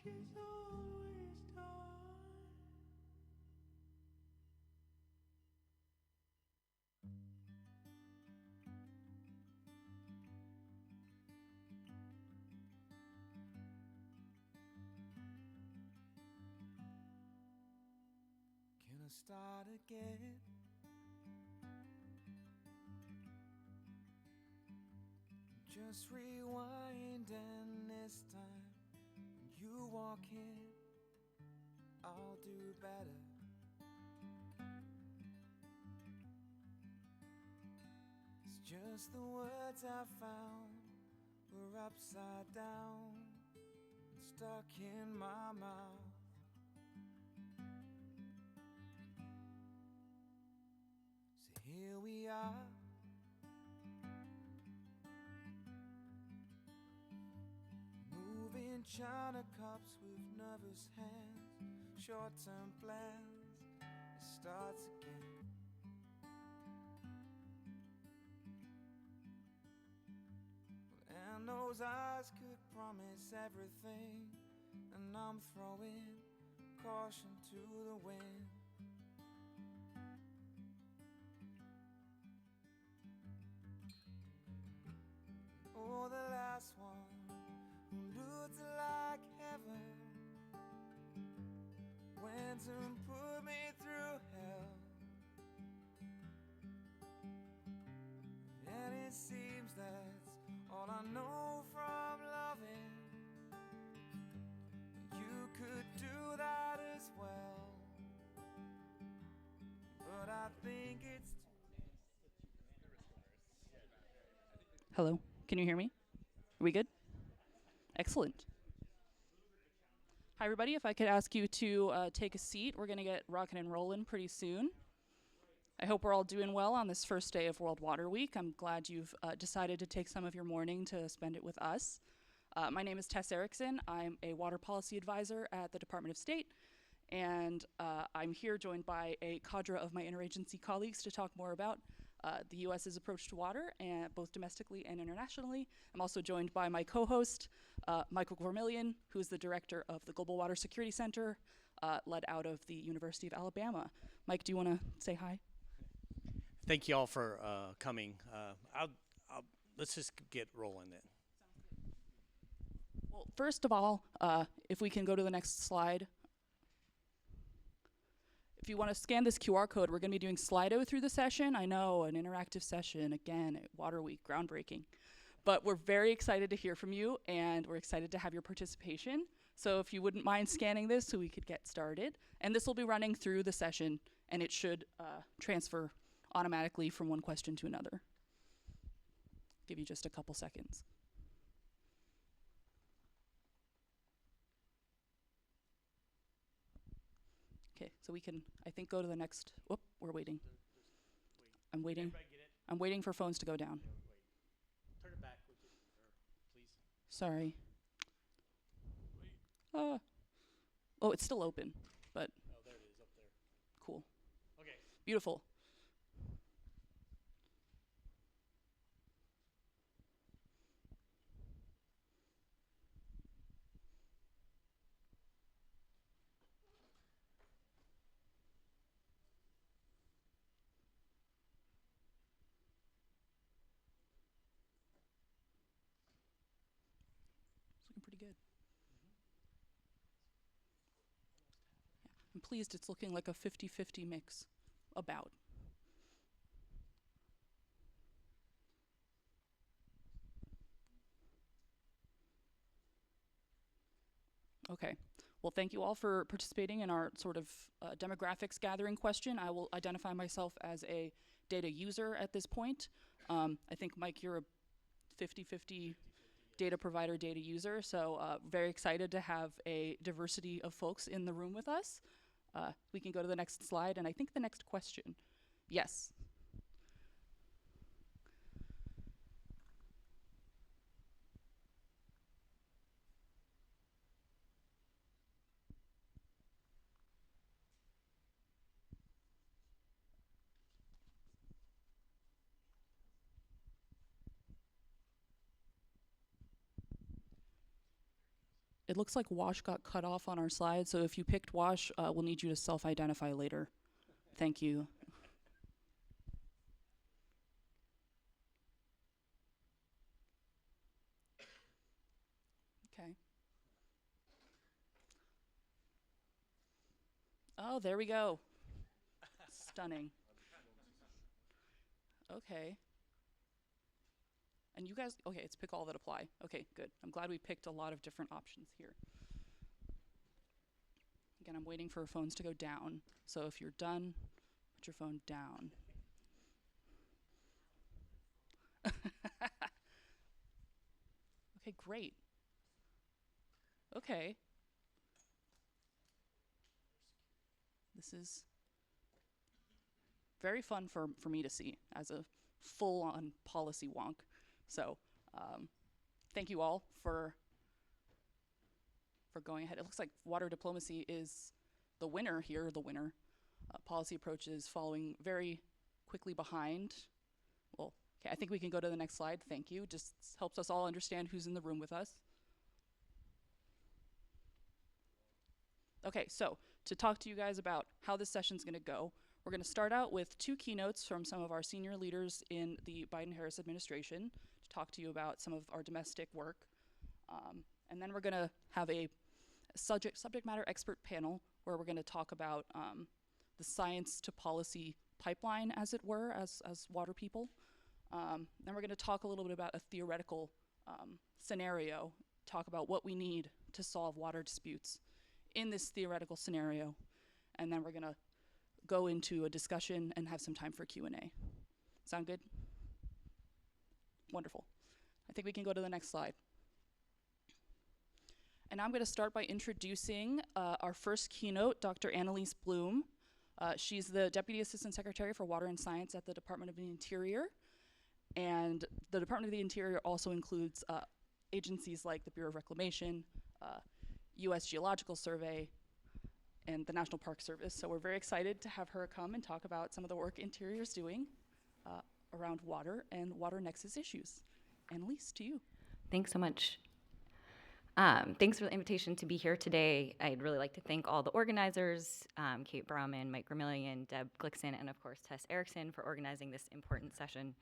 she's always done. Can I start again? Just rewind, and this time when you walk in, I'll do better. It's just the words I found were upside down, stuck in my mouth. So here we are, moving china cups with nervous hands, short-term plans, it starts again. And those eyes could promise everything, and I'm throwing caution to the wind. Oh, the last one who looked like heaven went and put me through hell. And it seems that's all I know from loving. You could do that as well, but I think it's too. Hello, can you hear me? Are we good? Excellent. Hi, everybody. If I could ask you to take a seat, we're going to get rocking and rolling pretty soon. I hope we're all doing well on this first day of World Water Week. I'm glad you've decided to take some of your morning to spend it with us. My name is Tess Erickson. I'm a water policy advisor at the Department of State, and I'm here joined by a cadre of my interagency colleagues to talk more about the U.S.'s approach to water, and both domestically and internationally. I'm also joined by my co-host, Michael Vermillion, who is the director of the Global Water Security Center, led out of the University of Alabama. Mike, do you want to say hi? Thank you all for coming. Let's just get rolling then. Well, first of all, if we can go to the next slide. If you want to scan this QR code, we're going to be doing Slido through the session. I know, an interactive session, again, at Water Week, groundbreaking. But we're very excited to hear from you, and we're excited to have your participation. So if you wouldn't mind scanning this so we could get started. And this will be running through the session, and it should transfer automatically from one question to another. Give you just a couple seconds. Okay, so we can, I think, go to the next. Whoop, we're waiting. I'm waiting. I'm waiting for phones to go down. Wait. Turn it back, please. Sorry. Wait. Oh, it's still open, but. Oh, there it is, up there. Cool. Okay. Beautiful. It's looking pretty good. Yeah, I'm pleased it's looking like a 50-50 mix, about. Okay. Well, thank you all for participating in our sort of demographics gathering question. I will identify myself as a data user at this point. I think, Mike, you're a 50-50 data provider, data user. So very excited to have a diversity of folks in the room with us. We can go to the next slide, and I think the next question. Yes. it looks like Wash got cut off on our slide, so if you picked Wash, we'll need you to self-identify later. Thank you. Okay. Oh, there we go. Stunning. Okay. And you guys, okay, it's pick all that apply. Okay, good. I'm glad we picked a lot of different options here. Again, I'm waiting for phones to go down. So if you're done, put your phone down. Okay, great. Okay. This is very fun for me to see as a full-on policy wonk. So thank you all for going ahead. It looks like water diplomacy is the winner here, policy approaches following very quickly behind. Well, okay, I think we can go to the next slide. Thank you. Just helps us all understand who's in the room with us. Okay, so to talk to you guys about how this session's going to go, we're going to start out with 2 keynotes from some of our senior leaders in the Biden-Harris administration to talk to you about some of our domestic work. And then we're going to have a subject matter expert panel where we're going to talk about the science to policy pipeline, as it were, as water people. Then we're going to talk a little bit about a theoretical scenario, talk about what we need to solve water disputes in this theoretical scenario. And then we're going to go into a discussion and have some time for Q&A. Sound good? Wonderful. I think we can go to the next slide. And I'm going to start by introducing our first keynote, Dr. Annalise Bloom. She's the Deputy Assistant Secretary for Water and Science at the Department of the Interior. And the Department of the Interior also includes agencies like the Bureau of Reclamation, U.S. Geological Survey, and the National Park Service. So we're very excited to have her come and talk about some of the work Interior's doing around water and water nexus issues. Annalise, to you. Thanks so much. Thanks for the invitation to be here today. I'd really like to thank all the organizers, Kate Brauman, Mike Vermillion, Deb Glickson, and of course Tess Erickson for organizing this important session.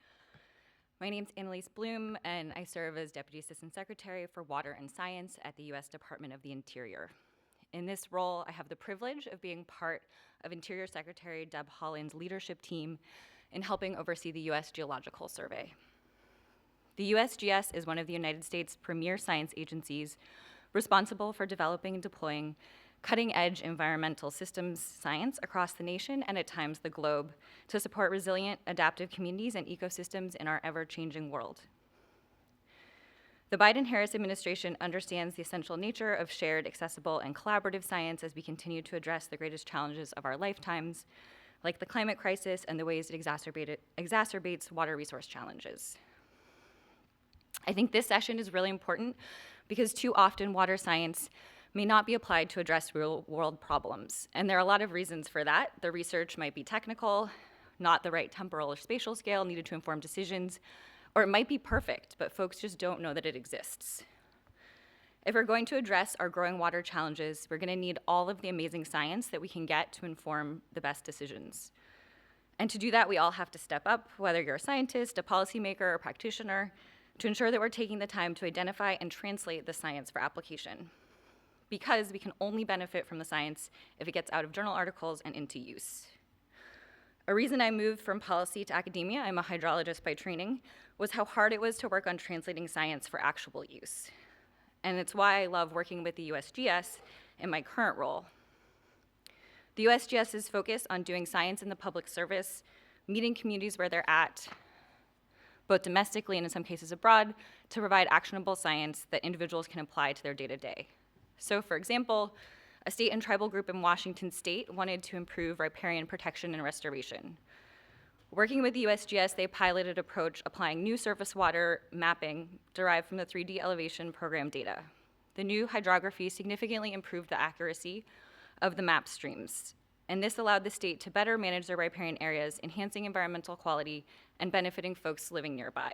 My name's Annalise Bloom, and I serve as Deputy Assistant Secretary for Water and Science at the U.S. Department of the Interior. In this role, I have the privilege of being part of Interior Secretary Deb Haaland's leadership team in helping oversee the U.S. Geological Survey. The USGS is one of the United States' premier science agencies responsible for developing and deploying cutting-edge environmental systems science across the nation and at times the globe to support resilient, adaptive communities and ecosystems in our ever-changing world. The Biden-Harris administration understands the essential nature of shared, accessible, and collaborative science as we continue to address the greatest challenges of our lifetimes, like the climate crisis and the ways it exacerbates water resource challenges. I think this session is really important because too often water science may not be applied to address real-world problems. And there are a lot of reasons for that. The research might be technical, not the right temporal or spatial scale needed to inform decisions, or it might be perfect, but folks just don't know that it exists. If we're going to address our growing water challenges, we're gonna need all of the amazing science that we can get to inform the best decisions. And to do that, we all have to step up, whether you're a scientist, a policymaker, or a practitioner, to ensure that we're taking the time to identify and translate the science for application. Because we can only benefit from the science if it gets out of journal articles and into use. A reason I moved from policy to academia, I'm a hydrologist by training, was how hard it was to work on translating science for actual use. And it's why I love working with the USGS in my current role. The USGS is focused on doing science in the public service, meeting communities where they're at, both domestically and in some cases abroad, to provide actionable science that individuals can apply to their day-to-day. So for example, a state and tribal group in Washington state wanted to improve riparian protection and restoration. Working with the USGS, they piloted an approach applying new surface water mapping derived from the 3D elevation program data. The new hydrography significantly improved the accuracy of the map streams, and this allowed the state to better manage their riparian areas, enhancing environmental quality and benefiting folks living nearby.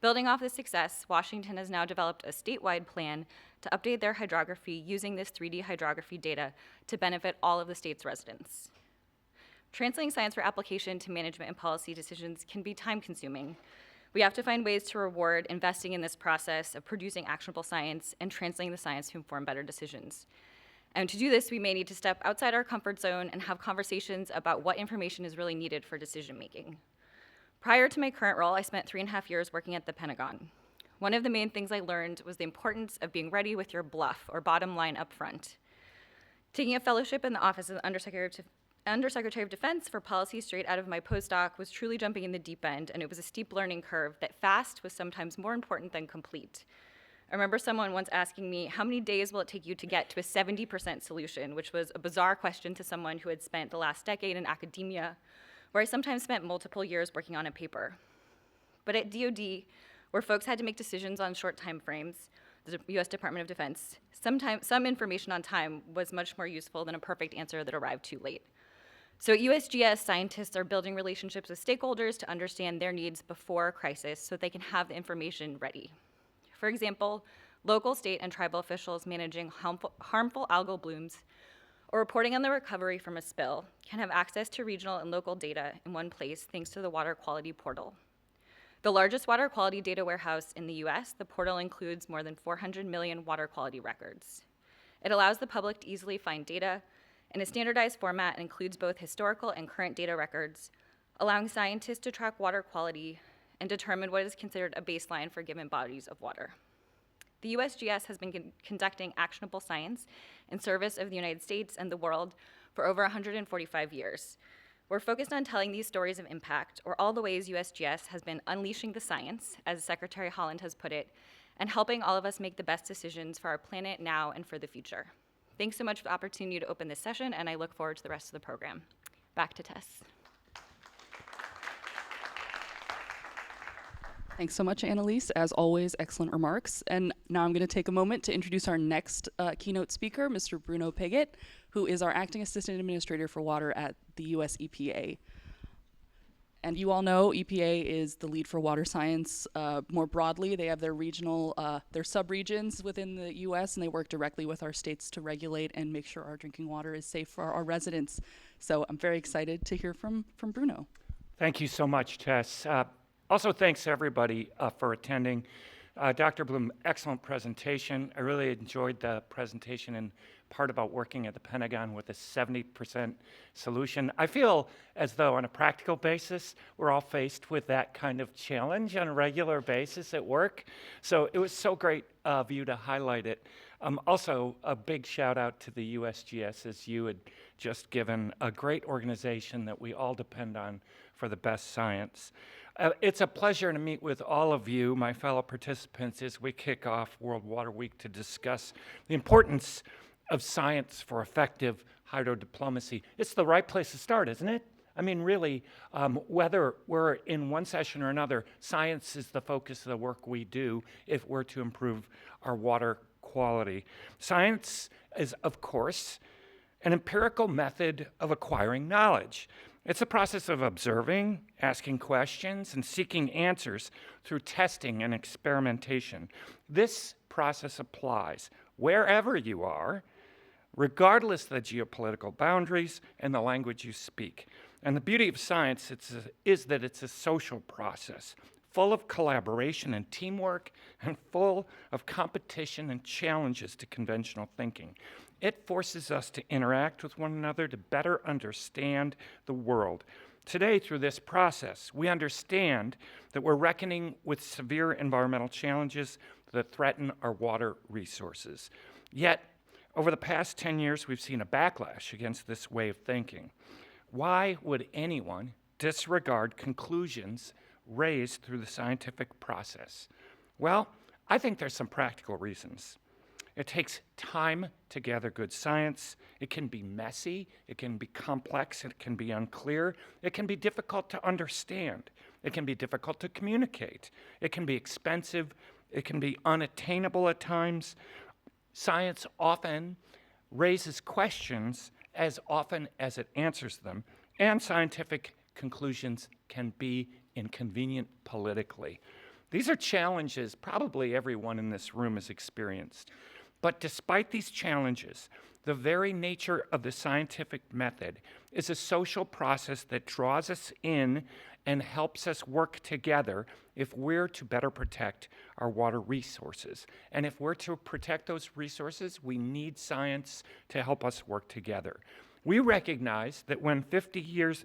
Building off this success, Washington has now developed a statewide plan to update their hydrography using this 3D hydrography data to benefit all of the state's residents. Translating science for application to management and policy decisions can be time-consuming. We have to find ways to reward investing in this process of producing actionable science and translating the science to inform better decisions. And to do this, we may need to step outside our comfort zone and have conversations about what information is really needed for decision-making. Prior to my current role, I spent 3.5 years working at the Pentagon. One of the main things I learned was the importance of being ready with your bluff, or bottom line up front. Taking a fellowship in the Office of the Undersecretary of Defense for policy straight out of my postdoc was truly jumping in the deep end, and it was a steep learning curve that fast was sometimes more important than complete. I remember someone once asking me, how many days will it take you to get to a 70% solution, which was a bizarre question to someone who had spent the last decade in academia, where I sometimes spent multiple years working on a paper. But at DoD, where folks had to make decisions on short time frames, the US Department of Defense, some information on time was much more useful than a perfect answer that arrived too late. So at USGS, scientists are building relationships with stakeholders to understand their needs before a crisis so they can have the information ready. For example, local, state, and tribal officials managing harmful algal blooms or reporting on the recovery from a spill can have access to regional and local data in one place thanks to the Water Quality Portal. The largest water quality data warehouse in the US, the portal includes more than 400 million water quality records. It allows the public to easily find data in a standardized format and includes both historical and current data records, allowing scientists to track water quality and determine what is considered a baseline for given bodies of water. The USGS has been conducting actionable science in service of the United States and the world for over 145 years. We're focused on telling these stories of impact, or all the ways USGS has been unleashing the science, as Secretary Holland has put it, and helping all of us make the best decisions for our planet now and for the future. Thanks so much for the opportunity to open this session, and I look forward to the rest of the program. Back to Tess. Thanks so much, Annalise. As always, excellent remarks. And now I'm going to take a moment to introduce our next keynote speaker, Mr. Bruno Piggott, who is our Acting Assistant Administrator for Water at the US EPA. And you all know EPA is the lead for water science. More broadly, they have their regional, their sub-regions within the US, and they work directly with our states to regulate and make sure our drinking water is safe for our residents. So I'm very excited to hear from Bruno. Thank you so much, Tess. Also, thanks everybody for attending. Dr. Bloom, excellent presentation. I really enjoyed the presentation and part about working at the Pentagon with a 70% solution. I feel as though on a practical basis, we're all faced with that kind of challenge on a regular basis at work. So it was so great of you to highlight it. Also, a big shout out to the USGS, as you had just given, a great organization that we all depend on for the best science. It's a pleasure to meet with all of you, my fellow participants, as we kick off World Water Week to discuss the importance of science for effective hydro diplomacy. It's the right place to start, isn't it? I mean, really, whether we're in one session or another, science is the focus of the work we do if we're to improve our water quality. Science is, of course, an empirical method of acquiring knowledge. It's a process of observing, asking questions, and seeking answers through testing and experimentation. This process applies wherever you are, regardless of the geopolitical boundaries and the language you speak. And the beauty of science is that it's a social process, full of collaboration and teamwork, and full of competition and challenges to conventional thinking. It forces us to interact with one another to better understand the world. Today, through this process, we understand that we're reckoning with severe environmental challenges that threaten our water resources. Yet, over the past 10 years, we've seen a backlash against this way of thinking. Why would anyone disregard conclusions raised through the scientific process? Well, I think there's some practical reasons. It takes time to gather good science. It can be messy, it can be complex, it can be unclear, it can be difficult to understand, it can be difficult to communicate, it can be expensive, it can be unattainable at times. Science often raises questions as often as it answers them, and scientific conclusions can be inconvenient politically. These are challenges probably everyone in this room has experienced. But despite these challenges, the very nature of the scientific method is a social process that draws us in and helps us work together if we're to better protect our water resources. And if we're to protect those resources, we need science to help us work together. We recognize that when 50 years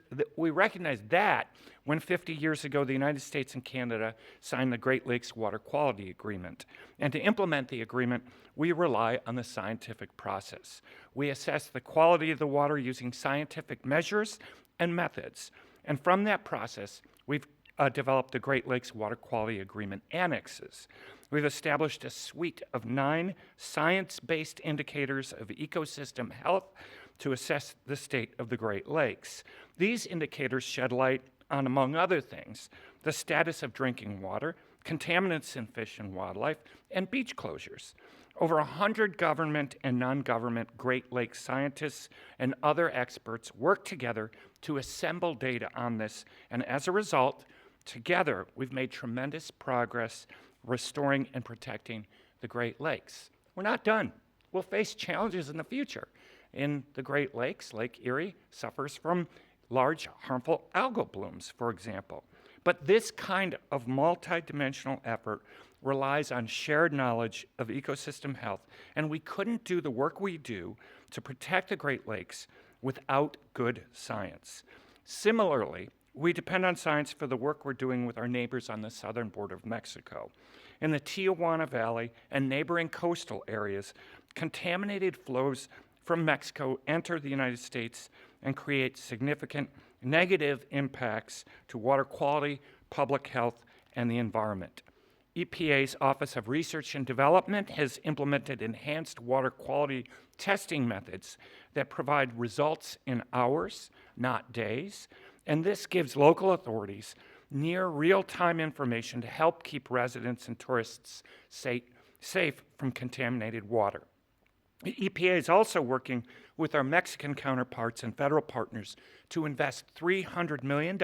ago the United States and Canada signed the Great Lakes Water Quality Agreement. And to implement the agreement, we rely on the scientific process. We assess the quality of the water using scientific measures and methods. And from that process, we've developed the Great Lakes Water Quality Agreement annexes. We've established a suite of 9 science-based indicators of ecosystem health to assess the state of the Great Lakes. These indicators shed light on, among other things, the status of drinking water, contaminants in fish and wildlife, and beach closures. Over 100 government and non-government Great Lakes scientists and other experts work together to assemble data on this, and as a result, together we've made tremendous progress restoring and protecting the Great Lakes. We're not done. We'll face challenges in the future. In the Great Lakes, Lake Erie suffers from large harmful algal blooms, for example. But this kind of multidimensional effort relies on shared knowledge of ecosystem health, and we couldn't do the work we do to protect the Great Lakes without good science. Similarly, we depend on science for the work we're doing with our neighbors on the southern border of Mexico. In the Tijuana Valley and neighboring coastal areas, contaminated flows from Mexico enter the United States and create significant negative impacts to water quality, public health, and the environment. EPA's Office of Research and Development has implemented enhanced water quality testing methods that provide results in hours, not days, and this gives local authorities near real-time information to help keep residents and tourists safe from contaminated water. The EPA is also working with our Mexican counterparts and federal partners to invest $300 million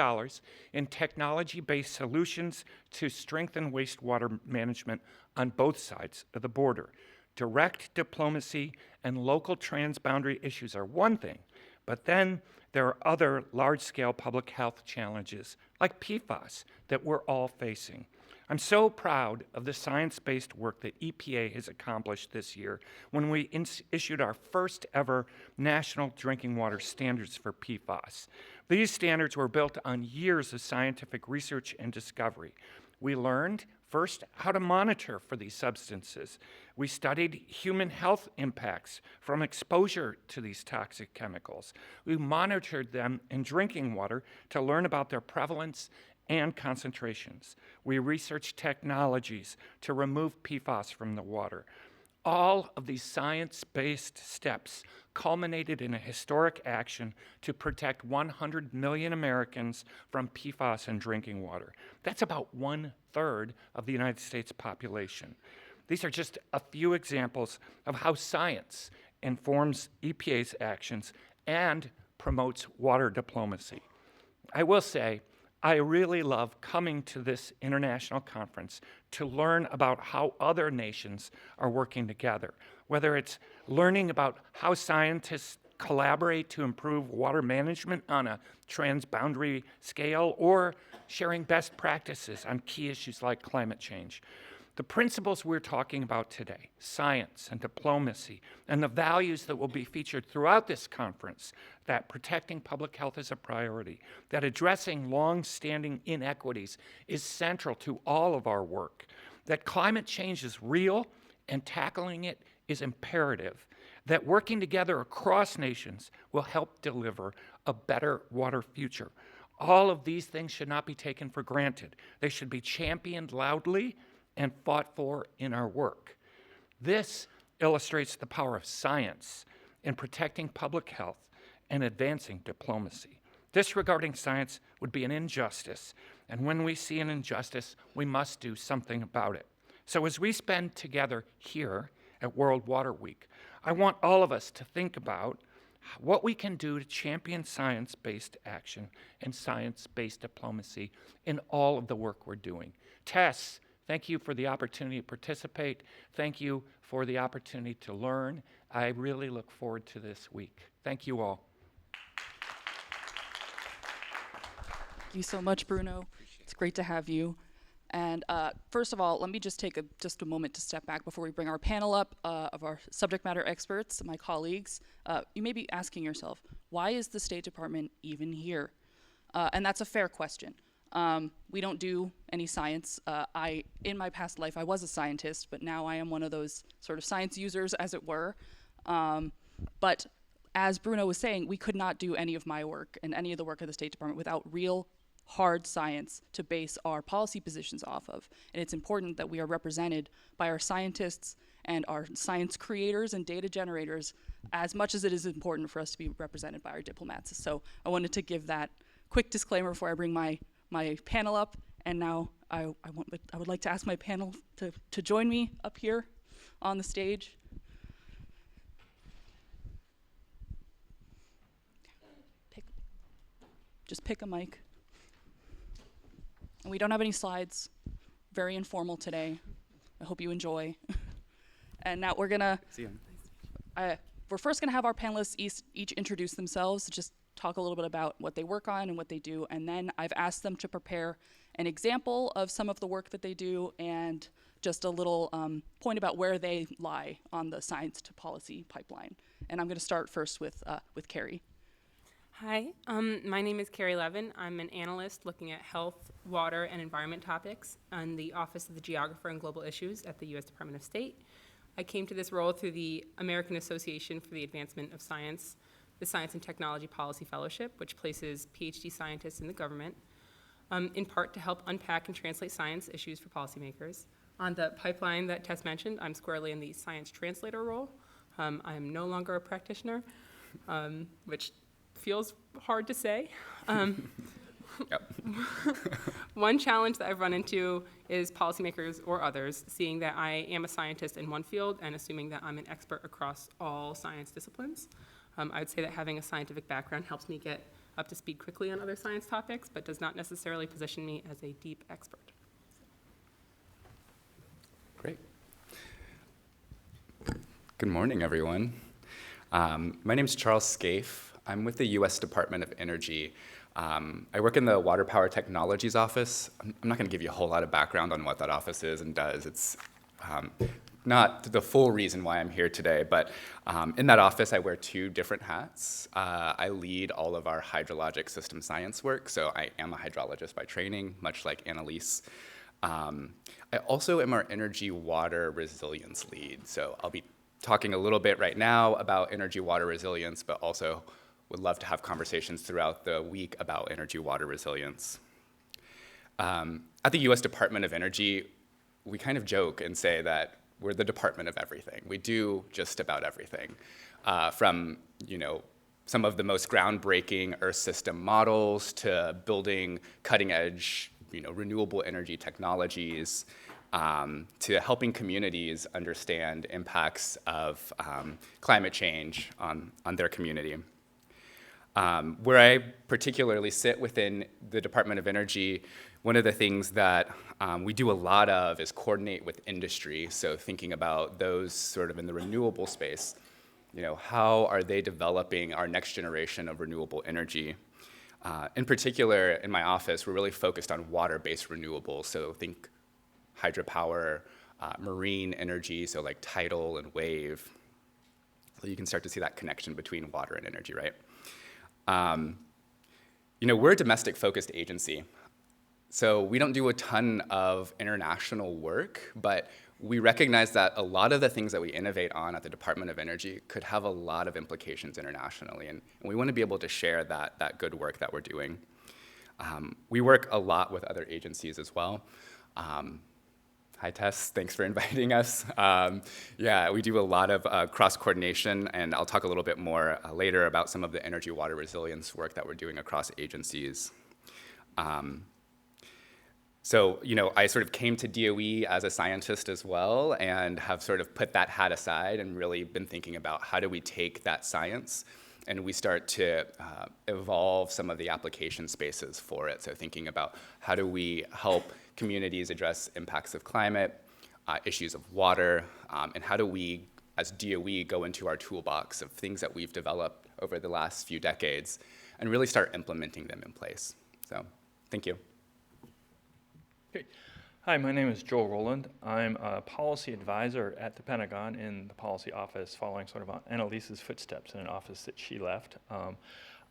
in technology-based solutions to strengthen wastewater management on both sides of the border. Direct diplomacy and local transboundary issues are one thing, but then there are other large-scale public health challenges like PFAS that we're all facing. I'm so proud of the science-based work that EPA has accomplished this year when we issued our first ever national drinking water standards for PFAS. These standards were built on years of scientific research and discovery. We learned, first, how to monitor for these substances. We studied human health impacts from exposure to these toxic chemicals. We monitored them in drinking water to learn about their prevalence and concentrations. We researched technologies to remove PFAS from the water. All of these science-based steps culminated in a historic action to protect 100 million Americans from PFAS in drinking water. That's about 1/3 of the United States population. These are just a few examples of how science informs EPA's actions and promotes water diplomacy. I will say, I really love coming to this international conference to learn about how other nations are working together, whether it's learning about how scientists collaborate to improve water management on a transboundary scale, or sharing best practices on key issues like climate change. The principles we're talking about today, science and diplomacy, and the values that will be featured throughout this conference, that protecting public health is a priority, that addressing long-standing inequities is central to all of our work, that climate change is real and tackling it is imperative, that working together across nations will help deliver a better water future. All of these things should not be taken for granted. They should be championed loudly and fought for in our work. This illustrates the power of science in protecting public health and advancing diplomacy. Disregarding science would be an injustice, and when we see an injustice, we must do something about it. So as we spend together here at World Water Week, I want all of us to think about what we can do to champion science-based action and science-based diplomacy in all of the work we're doing. Tess Thank you for the opportunity to participate. Thank you for the opportunity to learn. I really look forward to this week. Thank you all. Thank you so much, Bruno. It's great to have you. And first of all, let me just take just a moment to step back before we bring our panel up of our subject matter experts, my colleagues. You may be asking yourself, why is the State Department even here? And that's a fair question. We don't do any science. In my past life, I was a scientist, but now I am one of those sort of science users, as it were. But as Bruno was saying, we could not do any of my work and any of the work of the State Department without real hard science to base our policy positions off of. And it's important that we are represented by our scientists and our science creators and data generators as much as it is important for us to be represented by our diplomats. So I wanted to give that quick disclaimer before I bring my panel up. And now I would like to ask my panel to join me up here on the stage. Just pick a mic. And we don't have any slides. Very informal today. I hope you enjoy. And now we're first gonna have our panelists each introduce themselves, just talk a little bit about what they work on and what they do, and then I've asked them to prepare an example of some of the work that they do and just a little point about where they lie on the science to policy pipeline. And I'm gonna start first with Carrie. Hi, my name is Carrie Levin. I'm an analyst looking at health, water, and environment topics on the Office of the Geographer and Global Issues at the U.S. Department of State. I came to this role through the American Association for the Advancement of Science, the Science and Technology Policy Fellowship, which places PhD scientists in the government, in part to help unpack and translate science issues for policymakers. On the pipeline that Tess mentioned, I'm squarely in the science translator role. I am no longer a practitioner, which feels hard to say. One challenge that I've run into is policymakers or others seeing that I am a scientist in one field and assuming that I'm an expert across all science disciplines. I would say that having a scientific background helps me get up to speed quickly on other science topics, but does not necessarily position me as a deep expert. Great. Good morning, everyone. My name is Charles Scaife. I'm with the U.S. Department of Energy. I work in the Water Power Technologies Office. I'm not going to give you a whole lot of background on what that office is and does. It's not the full reason why I'm here today, but in that office, I wear two different hats. I lead all of our hydrologic system science work, so I am a hydrologist by training, much like Annalise. I also am our energy water resilience lead, so I'll be talking a little bit right now about energy water resilience, but also would love to have conversations throughout the week about energy water resilience. At the US Department of Energy, we kind of joke and say that we're the department of everything. We do just about everything, from some of the most groundbreaking Earth system models to building cutting edge renewable energy technologies, to helping communities understand impacts of climate change on their community. Where I particularly sit within the Department of Energy, one of the things that we do a lot of is coordinate with industry. So thinking about those sort of in the renewable space, how are they developing our next generation of renewable energy? In particular, in my office, we're really focused on water-based renewables. So think hydropower, marine energy, so like tidal and wave. So you can start to see that connection between water and energy, right? We're a domestic-focused agency, so we don't do a ton of international work, but we recognize that a lot of the things that we innovate on at the Department of Energy could have a lot of implications internationally, and we want to be able to share that good work that we're doing. We work a lot with other agencies as well. Hi, Tess. Thanks for inviting us. Yeah, we do a lot of cross-coordination, and I'll talk a little bit more later about some of the energy water resilience work that we're doing across agencies. So, I sort of came to DOE as a scientist as well and have sort of put that hat aside and really been thinking about how do we take that science and we start to evolve some of the application spaces for it. So thinking about how do we help communities address impacts of climate, issues of water, and how do we, as DOE, go into our toolbox of things that we've developed over the last few decades and really start implementing them in place. So thank you. Okay. Hi, my name is Joel Rowland. I'm a policy advisor at the Pentagon in the policy office, following sort of Annalise's footsteps in an office that she left.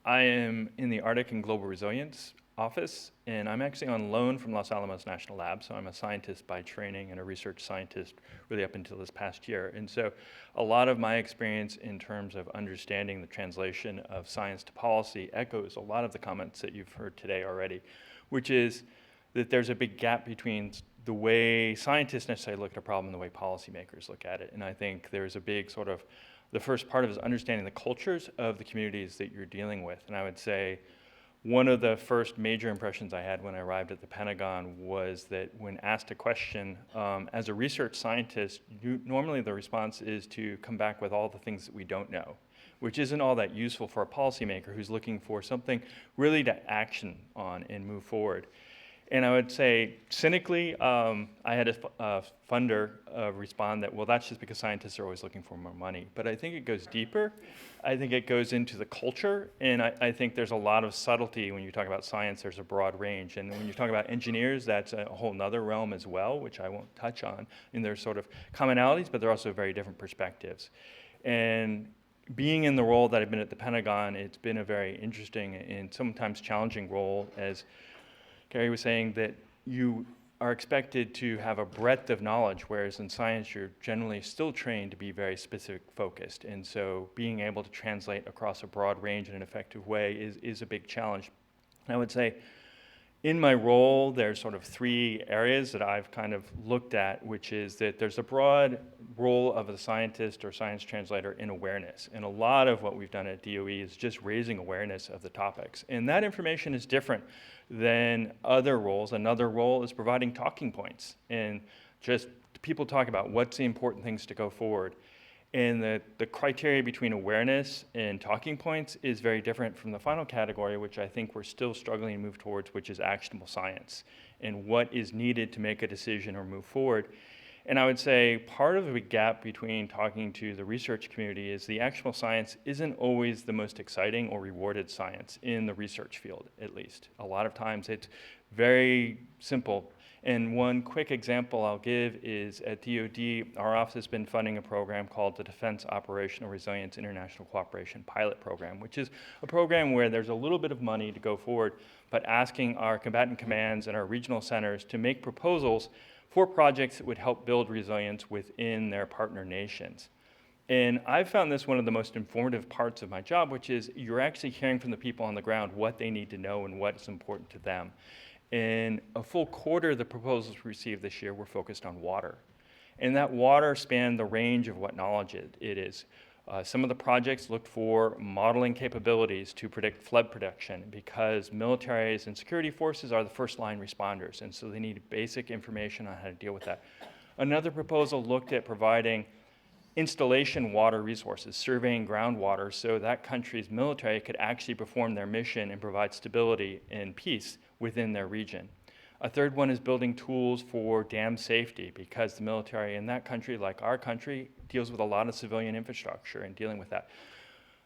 I am in the Arctic and Global Resilience office, and I'm actually on loan from Los Alamos National Lab, so I'm a scientist by training and a research scientist really up until this past year. And so a lot of my experience in terms of understanding the translation of science to policy echoes a lot of the comments that you've heard today already, which is that there's a big gap between the way scientists necessarily look at a problem and the way policymakers look at it. And I think there's a big sort of, the first part of it is understanding the cultures of the communities that you're dealing with. And I would say one of the first major impressions I had when I arrived at the Pentagon was that when asked a question, as a research scientist, normally the response is to come back with all the things that we don't know, which isn't all that useful for a policymaker who's looking for something really to action on and move forward. And I would say, cynically, I had a funder respond that, well, that's just because scientists are always looking for more money. But I think it goes deeper. I think it goes into the culture. And I think there's a lot of subtlety when you talk about science. There's a broad range. And when you talk about engineers, that's a whole nother realm as well, which I won't touch on. And there's sort of commonalities, but they're also very different perspectives. And being in the role that I've been at the Pentagon, it's been a very interesting and sometimes challenging role, as Gary was saying, that you are expected to have a breadth of knowledge, whereas in science you're generally still trained to be very specific focused. And so being able to translate across a broad range in an effective way is a big challenge. And I would say in my role, there's sort of three areas that I've kind of looked at, which is that there's a broad role of a scientist or science translator in awareness. And a lot of what we've done at DOE is just raising awareness of the topics. And that information is different than other roles. Another role is providing talking points and just people talk about what's the important things to go forward. And the criteria between awareness and talking points is very different from the final category, which I think we're still struggling to move towards, which is actionable science and what is needed to make a decision or move forward. And I would say part of the gap between talking to the research community is the actual science isn't always the most exciting or rewarded science in the research field, at least. A lot of times it's very simple. And one quick example I'll give is at DoD, our office has been funding a program called the Defense Operational Resilience International Cooperation Pilot Program, which is a program where there's a little bit of money to go forward, but asking our combatant commands and our regional centers to make proposals for projects that would help build resilience within their partner nations. And I've found this one of the most informative parts of my job, which is you're actually hearing from the people on the ground what they need to know and what's important to them. And a full quarter of the proposals we received this year were focused on water. And that water spanned the range of what knowledge it is. Some of the projects looked for modeling capabilities to predict flood protection because militaries and security forces are the first line responders, and so they need basic information on how to deal with that. Another proposal looked at providing installation water resources, surveying groundwater, so that country's military could actually perform their mission and provide stability and peace within their region. A third one is building tools for dam safety because the military in that country, like our country, deals with a lot of civilian infrastructure and dealing with that.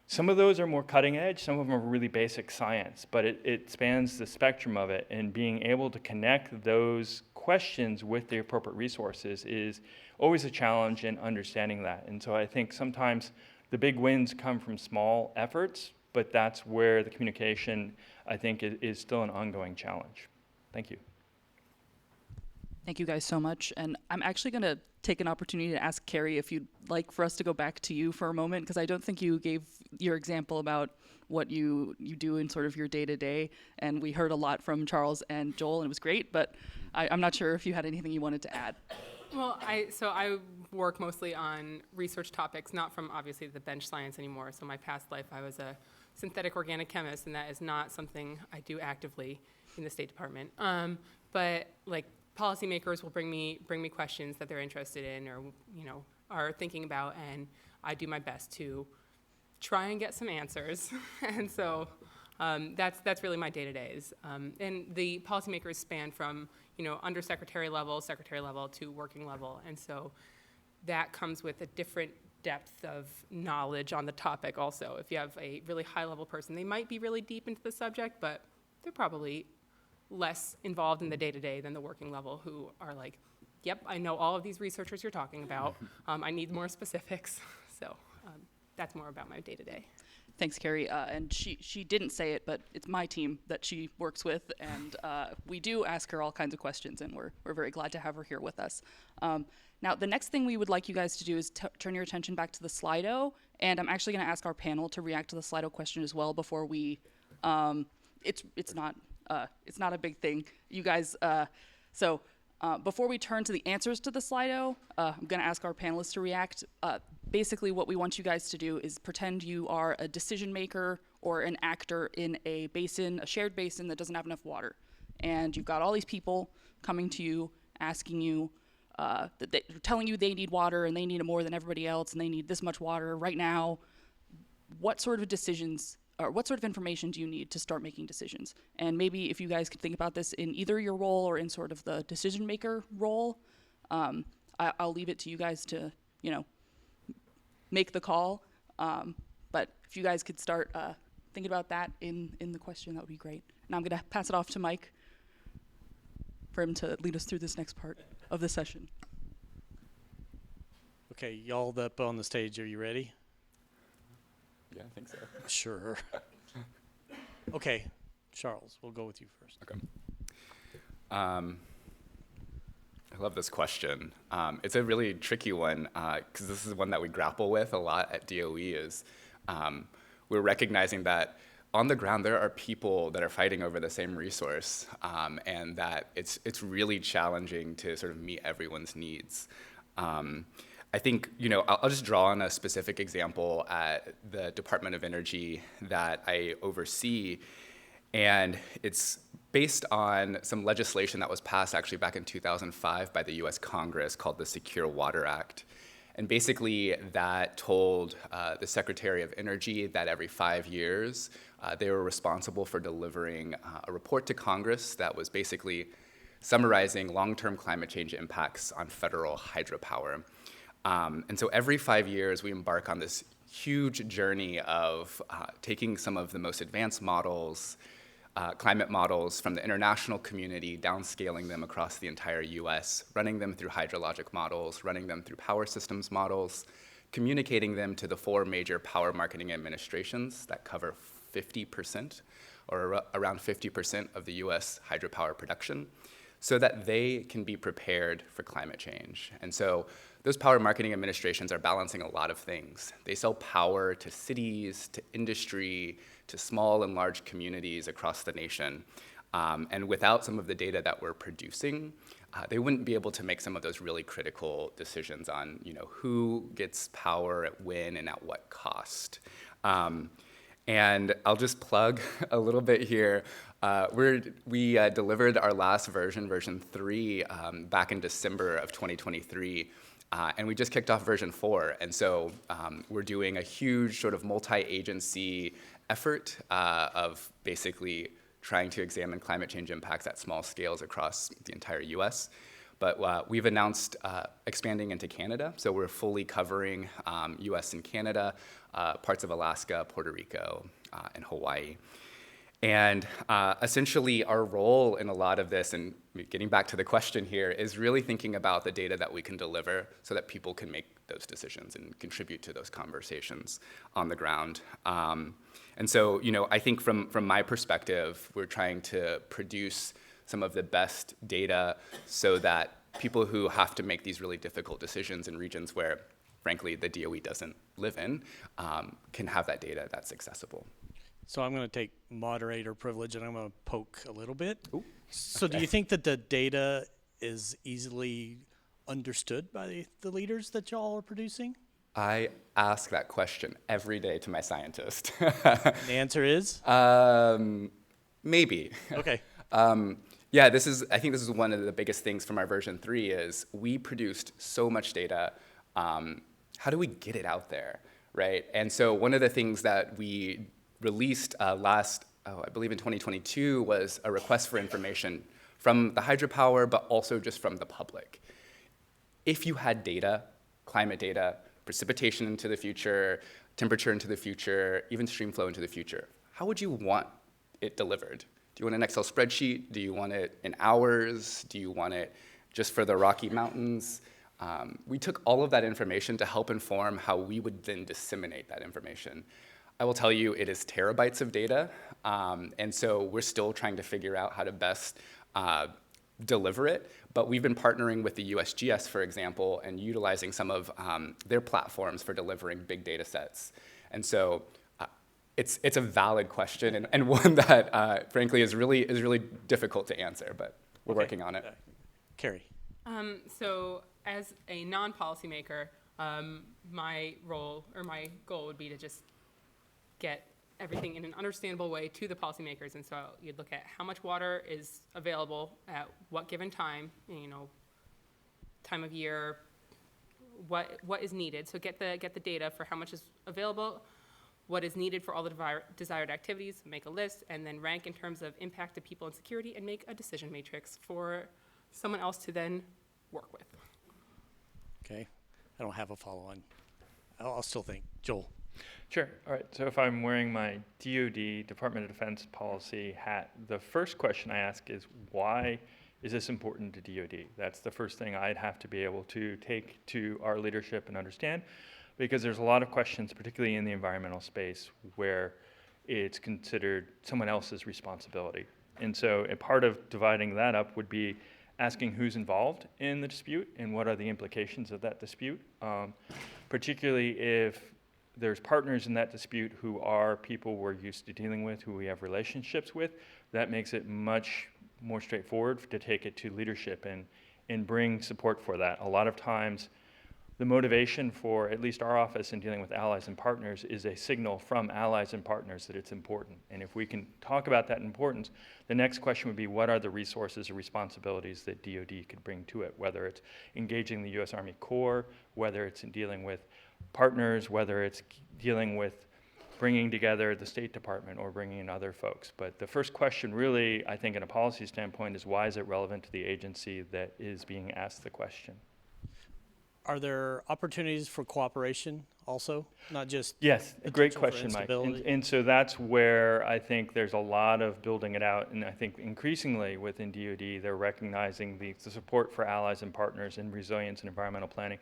Some of those are more cutting edge, some of them are really basic science, but it spans the spectrum of it, and being able to connect those questions with the appropriate resources is always a challenge in understanding that. And so I think sometimes the big wins come from small efforts, but that's where the communication, I think, is still an ongoing challenge. Thank you. Thank you guys so much. And I'm actually going to take an opportunity to ask Carrie if you'd like for us to go back to you for a moment, because I don't think you gave your example about what you do in sort of your day-to-day. And we heard a lot from Charles and Joel, and it was great, but I'm not sure if you had anything you wanted to add. Well, I work mostly on research topics, not from obviously the bench science anymore. So my past life, I was a synthetic organic chemist, and that is not something I do actively in the State Department. But like policymakers will bring me questions that they're interested in or are thinking about, and I do my best to try and get some answers. And so that's really my day-to-days. And the policymakers span from, undersecretary level, secretary level to working level. And so that comes with a different depth of knowledge on the topic also. If you have a really high-level person, they might be really deep into the subject, but they're probably less involved in the day-to-day than the working level, who are like, yep, I know all of these researchers you're talking about. I need more specifics. So that's more about my day-to-day. Thanks, Carrie. And she didn't say it, but it's my team that she works with, and we do ask her all kinds of questions, and we're very glad to have her here with us. Now, the next thing we would like you guys to do is turn your attention back to the Slido, and I'm actually going to ask our panel to react to the Slido question as well before we. It's not a big thing, you guys. So before we turn to the answers to the Slido, I'm going to ask our panelists to react. Basically, what we want you guys to do is pretend you are a decision maker or an actor in a basin, a shared basin that doesn't have enough water, and you've got all these people coming to you, asking you. They're telling you they need water and they need it more than everybody else and they need this much water right now. What sort of decisions or what sort of information do you need to start making decisions? And maybe if you guys could think about this in either your role or in sort of the decision maker role, I'll leave it to you guys to, make the call. But if you guys could start thinking about that in the question, that would be great. And I'm going to pass it off to Mike for him to lead us through this next part of the session. Okay, y'all up on the stage, are you ready? Yeah, I think so. Sure. Okay, Charles, we'll go with you first. Okay. I love this question. It's a really tricky one because this is one that we grapple with a lot at DOE is we're recognizing that on the ground there are people that are fighting over the same resource and that it's really challenging to sort of meet everyone's needs. I think, I'll just draw on a specific example at the Department of Energy that I oversee, and it's based on some legislation that was passed actually back in 2005 by the US Congress called the Secure Water Act. And basically that told the Secretary of Energy that every 5 years they were responsible for delivering a report to Congress that was basically summarizing long-term climate change impacts on federal hydropower. And so every 5 years we embark on this huge journey of taking some of the most advanced models, climate models from the international community, downscaling them across the entire US, running them through hydrologic models, running them through power systems models, communicating them to the 4 major power marketing administrations that cover 50% or around 50% of the US hydropower production, so that they can be prepared for climate change. And so those power marketing administrations are balancing a lot of things. They sell power to cities, to industry, to small and large communities across the nation. And without some of the data that we're producing, they wouldn't be able to make some of those really critical decisions on who gets power at when and at what cost. And I'll just plug a little bit here. We delivered our last version 3, back in December of 2023. And we just kicked off version 4. And so we're doing a huge sort of multi-agency effort of basically trying to examine climate change impacts at small scales across the entire US. But we've announced expanding into Canada. So we're fully covering US and Canada, parts of Alaska, Puerto Rico, and Hawaii. And essentially our role in a lot of this, and getting back to the question here, is really thinking about the data that we can deliver so that people can make those decisions and contribute to those conversations on the ground. And so, I think from my perspective, we're trying to produce some of the best data so that people who have to make these really difficult decisions in regions where, frankly, the DOE doesn't live in, can have that data that's accessible. So I'm going to take moderator privilege and I'm going to poke a little bit. Ooh, so do you think that the data is easily understood by the leaders that y'all are producing? I ask that question every day to my scientist. The answer is? Maybe. Okay. Yeah, I think this is one of the biggest things from our version 3 is we produced so much data. How do we get it out there? right? And so one of the things that we released I believe in 2022, was a request for information from the hydropower, but also just from the public. If you had data, climate data, precipitation into the future, temperature into the future, even stream flow into the future, how would you want it delivered? Do you want an Excel spreadsheet? Do you want it in hours? Do you want it just for the Rocky Mountains? We took all of that information to help inform how we would then disseminate that information. I will tell you, it is terabytes of data, and so we're still trying to figure out how to best deliver it, but we've been partnering with the USGS, for example, and utilizing some of their platforms for delivering big data sets. And so it's a valid question, and one that, frankly, is really difficult to answer, but we're working on it. Carrie. So as a non-policymaker, my role or my goal would be to just get everything in an understandable way to the policymakers. And so you'd look at how much water is available at what given time, time of year, what is needed. So get the data for how much is available, what is needed for all the desired activities, make a list, and then rank in terms of impact to people and security, and make a decision matrix for someone else to then work with. Okay. I don't have a follow-on. I'll still think. Joel. Sure. All right. So if I'm wearing my DoD, Department of Defense policy hat, the first question I ask is, why is this important to DoD? That's the first thing I'd have to be able to take to our leadership and understand, because there's a lot of questions, particularly in the environmental space, where it's considered someone else's responsibility. And so a part of dividing that up would be asking who's involved in the dispute and what are the implications of that dispute, particularly if there's partners in that dispute who are people we're used to dealing with, who we have relationships with. That makes it much more straightforward to take it to leadership and bring support for that. A lot of times, the motivation for at least our office in dealing with allies and partners is a signal from allies and partners that it's important. And if we can talk about that importance, the next question would be, what are the resources or responsibilities that DoD could bring to it, whether it's engaging the U.S. Army Corps, whether it's in dealing with partners, whether it's dealing with bringing together the State Department or bringing in other folks. But the first question really, I think in a policy standpoint, is why is it relevant to the agency that is being asked the question? Are there opportunities for cooperation also, not just yes, a great potential for question, Mike. instability? And so that's where I think there's a lot of building it out, and I think increasingly within DoD, they're recognizing the support for allies and partners in resilience and environmental planning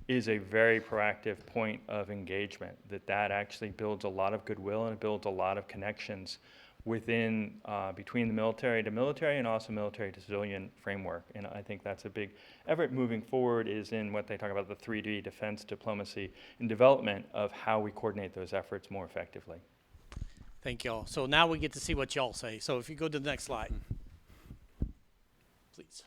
is a very proactive point of engagement, that actually builds a lot of goodwill and it builds a lot of connections within, between the military to military and also military to civilian framework. And I think that's a big effort moving forward, is in what they talk about the 3D defense diplomacy and development of how we coordinate those efforts more effectively. Thank y'all. So now we get to see what y'all say. So if you go to the next slide, please.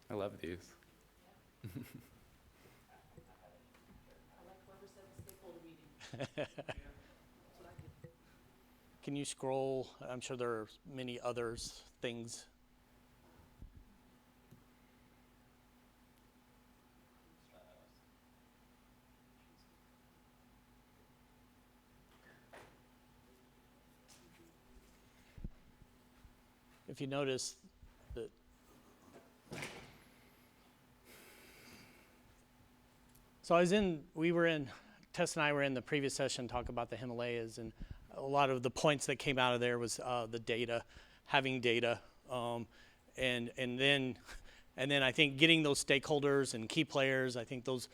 I love these. Can you scroll? I'm sure there are many others things. If you notice that Tess and I were in the previous session talking about the Himalayas, and a lot of the points that came out of there was the data, having data, and then I think getting those stakeholders and key players. I think those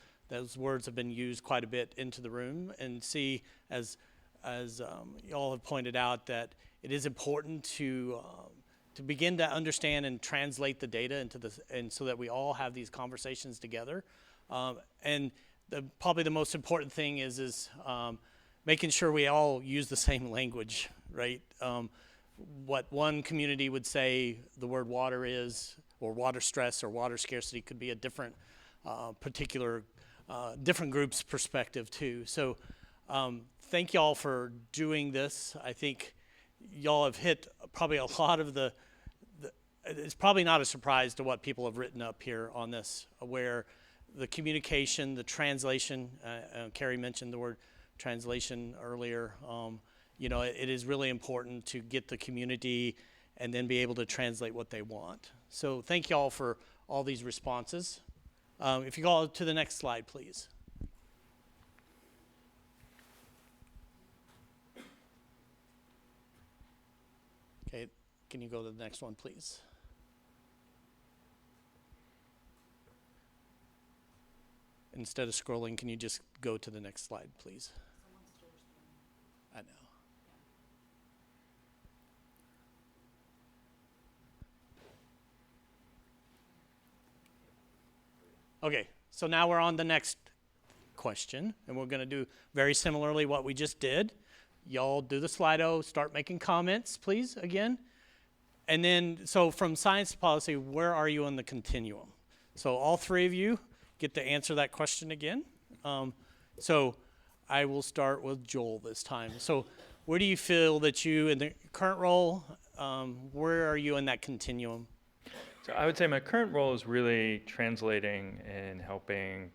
words have been used quite a bit into the room, and see as y'all have pointed out that it is important to begin to understand and translate the data and so that we all have these conversations together. And probably the most important thing is making sure we all use the same language, right? What one community would say the word water is, or water stress or water scarcity, could be a different different group's perspective too. So thank y'all for doing this. I think y'all have hit probably a lot of it's probably not a surprise to what people have written up here on this, where the communication, the translation, Carrie mentioned the word translation earlier, it is really important to get the community and then be able to translate what they want. So thank y'all for all these responses. If you go to the next slide, please. Okay, can you go to the next one, please? Instead of scrolling, can you just go to the next slide, please? I know. Okay, so now we're on the next question, and we're going to do very similarly what we just did. Y'all do the Slido, start making comments, please, again. And then, so from science to policy, where are you on the continuum? So all three of you get to answer that question again. So I will start with Joel this time. So where do you feel that you, in the current role, where are you in that continuum? So I would say my current role is really translating and helping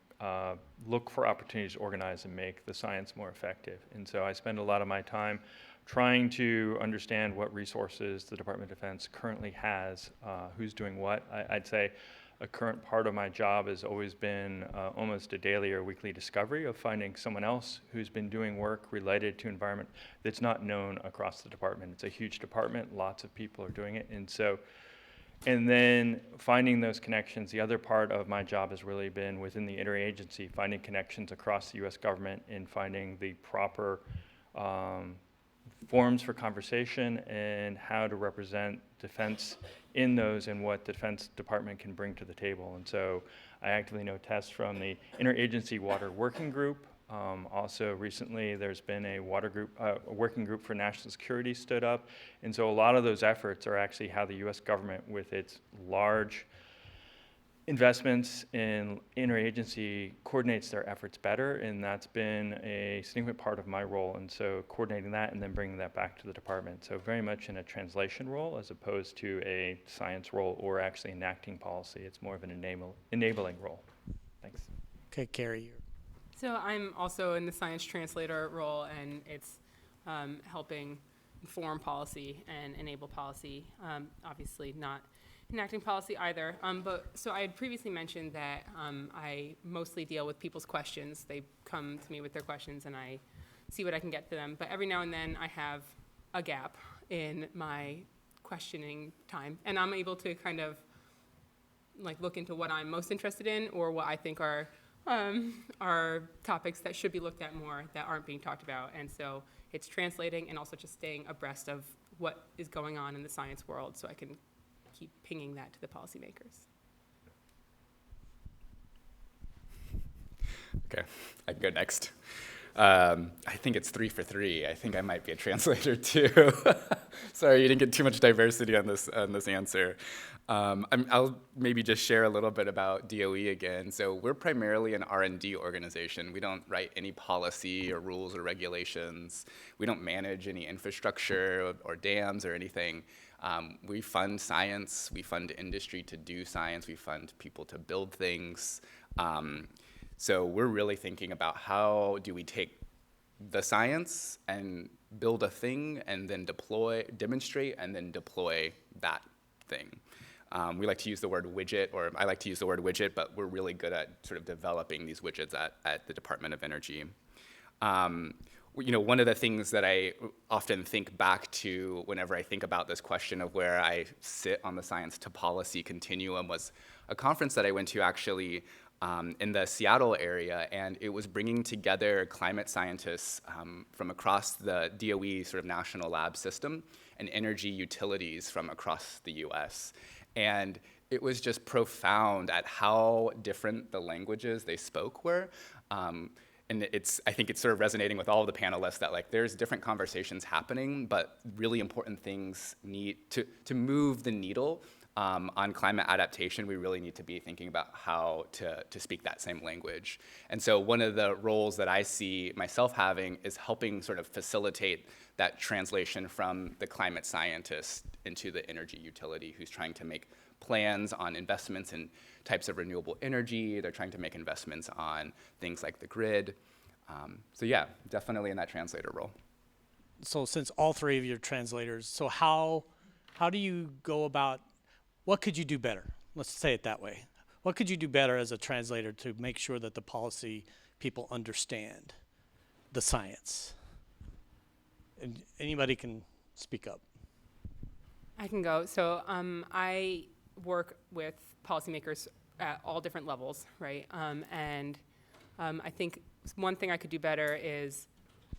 look for opportunities to organize and make the science more effective. And so I spend a lot of my time trying to understand what resources the Department of Defense currently has, who's doing what. I'd say a current part of my job has always been almost a daily or weekly discovery of finding someone else who's been doing work related to environment that's not known across the department. It's a huge department, lots of people are doing it, and then finding those connections. The other part of my job has really been within the interagency, finding connections across the US government and finding the proper forums for conversation and how to represent defense in those and what the Defense Department can bring to the table. And so I actively know Tess from the Interagency Water Working Group. Also recently there's been a working group for national security stood up. And so a lot of those efforts are actually how the US government, with its large investments in interagency, coordinates their efforts better, and that's been a significant part of my role. And so coordinating that and then bringing that back to the department. So very much in a translation role as opposed to a science role or actually enacting policy. It's more of an enabling role. Thanks. Okay, Carrie. So I'm also in the science translator role, and it's helping inform policy and enable policy. Obviously not enacting policy either. But so I had previously mentioned that I mostly deal with people's questions. They come to me with their questions, and I see what I can get to them. But every now and then I have a gap in my questioning time, and I'm able to kind of like look into what I'm most interested in or what I think are topics that should be looked at more that aren't being talked about. And so it's translating and also just staying abreast of what is going on in the science world so I can keep pinging that to the policymakers. Okay, I can go next. I think it's 3 for 3. I think I might be a translator too. Sorry, you didn't get too much diversity on this answer. I'll maybe just share a little bit about DOE again. So we're primarily an R&D organization. We don't write any policy or rules or regulations. We don't manage any infrastructure or dams or anything. We fund science. We fund industry to do science. We fund people to build things. So we're really thinking about how do we take the science and build a thing and then demonstrate and then deploy that thing. We like to use the word widget, or I like to use the word widget, but we're really good at sort of developing these widgets at the Department of Energy. One of the things that I often think back to whenever I think about this question of where I sit on the science to policy continuum was a conference that I went to actually in the Seattle area, and it was bringing together climate scientists from across the DOE sort of national lab system and energy utilities from across the US. And it was just profound at how different the languages they spoke were. And I think it's sort of resonating with all of the panelists that like there's different conversations happening, but really important things need to move the needle on climate adaptation, we really need to be thinking about how to speak that same language. And so one of the roles that I see myself having is helping sort of facilitate that translation from the climate scientist into the energy utility who's trying to make plans on investments in types of renewable energy. They're trying to make investments on things like the grid. So yeah, definitely in that translator role. So since all three of you are translators, so how do you go about, what could you do better? Let's say it that way. What could you do better as a translator to make sure that the policy people understand the science? And anybody can speak up. I can go. So I work with policymakers at all different levels, right? I think one thing I could do better is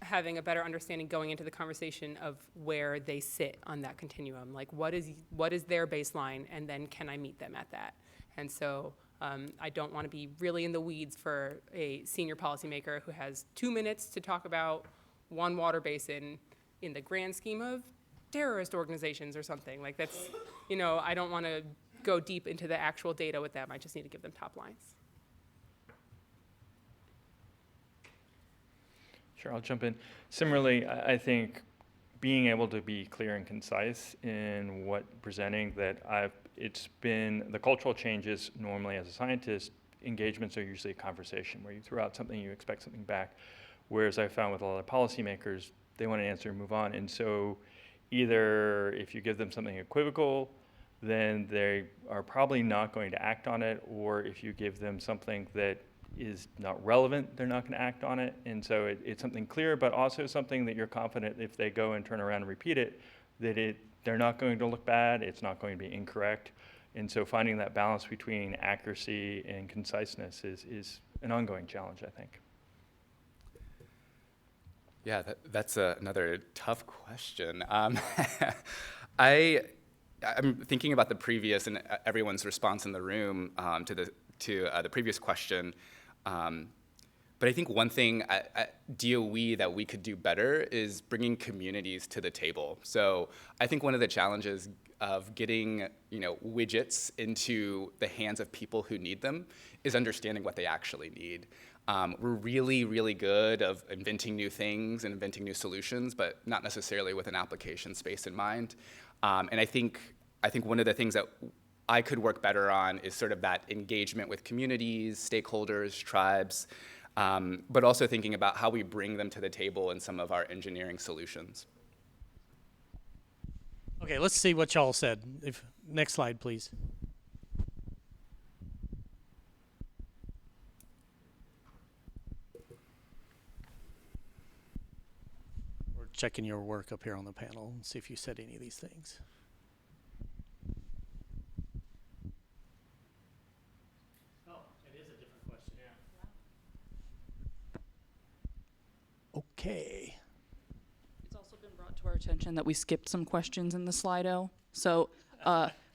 having a better understanding going into the conversation of where they sit on that continuum. Like what is their baseline, and then can I meet them at that? And so I don't want to be really in the weeds for a senior policymaker who has 2 minutes to talk about one water basin in the grand scheme of terrorist organizations or something. Like that's, I don't want to go deep into the actual data with them. I just need to give them top lines. Sure, I'll jump in. Similarly, I think being able to be clear and concise in what presenting it's been the cultural changes normally as a scientist, engagements are usually a conversation where you throw out something, you expect something back. Whereas I found with a lot of policymakers, they want to answer and move on. And so either if you give them something equivocal, then they are probably not going to act on it, or if you give them something that is not relevant, they're not going to act on it. And so it's something clear, but also something that you're confident if they go and turn around and repeat it, that they're not going to look bad, it's not going to be incorrect. And so finding that balance between accuracy and conciseness is an ongoing challenge, I think. Yeah, that's another tough question. I'm thinking about the previous and everyone's response in the room to the previous question. But I think one thing at DOE that we could do better is bringing communities to the table. So I think one of the challenges of getting widgets into the hands of people who need them is understanding what they actually need. We're really, really good of inventing new things and inventing new solutions, but not necessarily with an application space in mind. And I think one of the things that I could work better on is sort of that engagement with communities, stakeholders, tribes, but also thinking about how we bring them to the table in some of our engineering solutions. Okay, let's see what y'all said. Next slide, please. We're checking your work up here on the panel and see if you said any of these things. Okay. It's also been brought to our attention that we skipped some questions in the Slido. So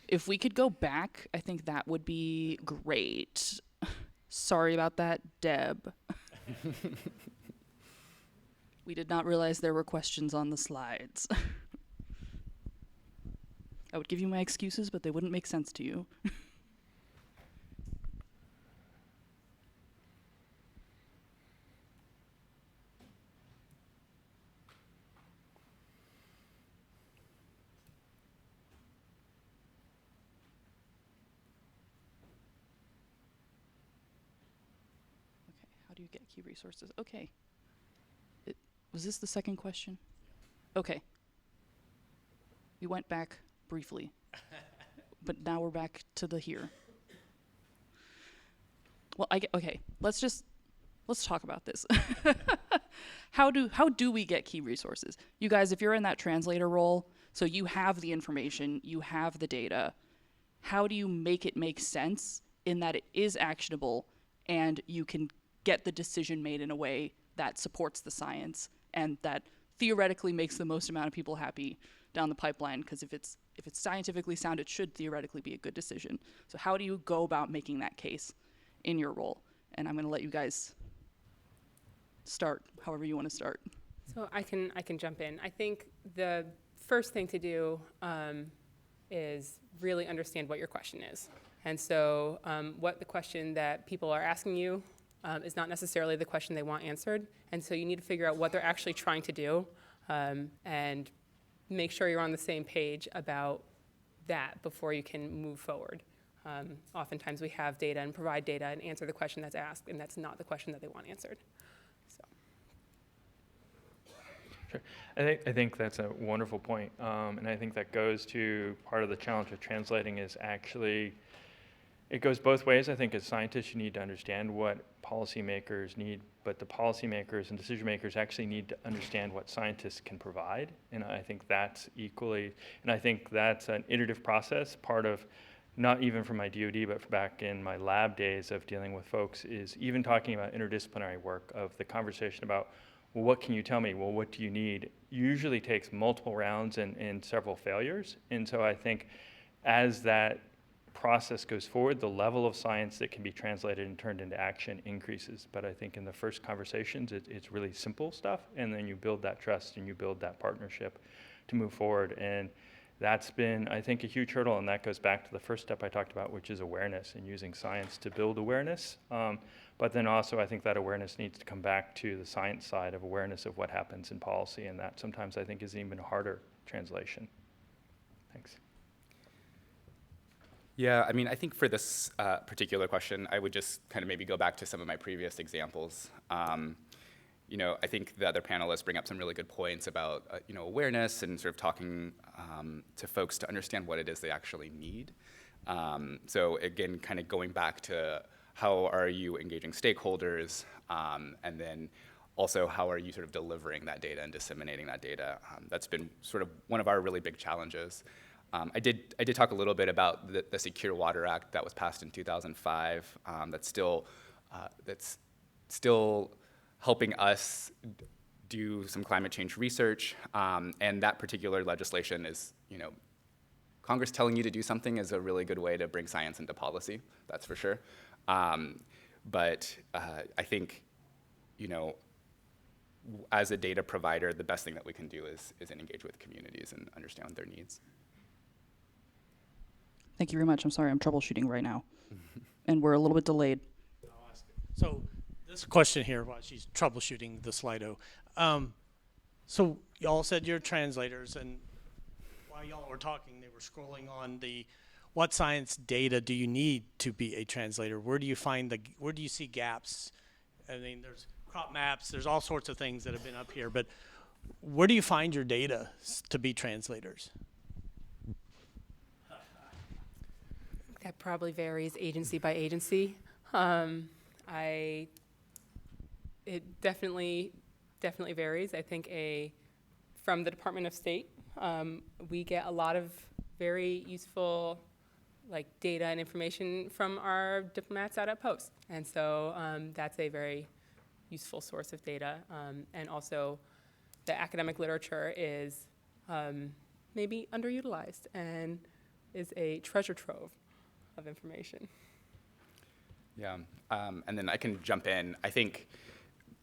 if we could go back, I think that would be great. Sorry about that, Deb. We did not realize there were questions on the slides. I would give you my excuses, but they wouldn't make sense to you. How do you get key resources? Okay. Was this the second question? Okay. We went back briefly, but now we're back to the here. Well, okay. Let's talk about this. How do we get key resources? You guys, if you're in that translator role, so you have the information, you have the data, how do you make it make sense in that it is actionable and you can get the decision made in a way that supports the science and that theoretically makes the most amount of people happy down the pipeline? Because if it's scientifically sound, it should theoretically be a good decision. So how do you go about making that case in your role? And I'm going to let you guys start however you want to start. is really understand what your question is. And so what the question that people are asking you is not necessarily the question they want answered. And so you need to figure out what they're actually trying to do and make sure you're on the same page about that before you can move forward. Oftentimes we have data and provide data and answer the question that's asked, and that's not the question that they want answered. So. Sure. I think that's a wonderful point. And I think that goes to part of the challenge of translating is actually, it goes both ways. I think as scientists, you need to understand what policymakers need, but the policymakers and decision makers actually need to understand what scientists can provide. And I think that's equally, and I think that's an iterative process. Part of, not even from my DoD, but back in my lab days of dealing with folks, is even talking about interdisciplinary work, of the conversation about, well, what can you tell me? Well, what do you need? Usually takes multiple rounds and several failures. And so I think as that process goes forward, the level of science that can be translated and turned into action increases. But I think in the first conversations, it's really simple stuff, and then you build that trust and you build that partnership to move forward. And that's been, I think, a huge hurdle, and that goes back to the first step I talked about, which is awareness and using science to build awareness. But then also, I think that awareness needs to come back to the science side of awareness of what happens in policy, and that sometimes I think is an even harder translation. Thanks. Yeah, I mean, I think for this particular question, I would just kind of maybe go back to some of my previous examples. You know, I think the other panelists bring up some really good points about, you know, awareness and sort of talking to folks to understand what it is they actually need. So again, kind of going back to how are you engaging stakeholders, and then also how are you sort of delivering that data and disseminating that data. That's been sort of one of our really big challenges. I did talk a little bit about the Secure Water Act that was passed in 2005. That's still helping us do some climate change research, and that particular legislation is, you know, Congress telling you to do something is a really good way to bring science into policy, that's for sure. But I think, you know, as a data provider, the best thing that we can do is engage with communities and understand their needs. Thank you very much. I'm sorry, I'm troubleshooting right now. And we're a little bit delayed. I'll ask it. So this question here, while she's troubleshooting the Slido. So y'all said you're translators, and while y'all were talking, they were scrolling on the what science data do you need to be a translator? Where do you see gaps? I mean, there's crop maps, there's all sorts of things that have been up here, but where do you find your data to be translators? That probably varies agency by agency. It definitely varies. I think from the Department of State, we get a lot of very useful data and information from our diplomats out at post. And so that's a very useful source of data. And also the academic literature is maybe underutilized and is a treasure trove of information. Yeah, and then I can jump in. I think,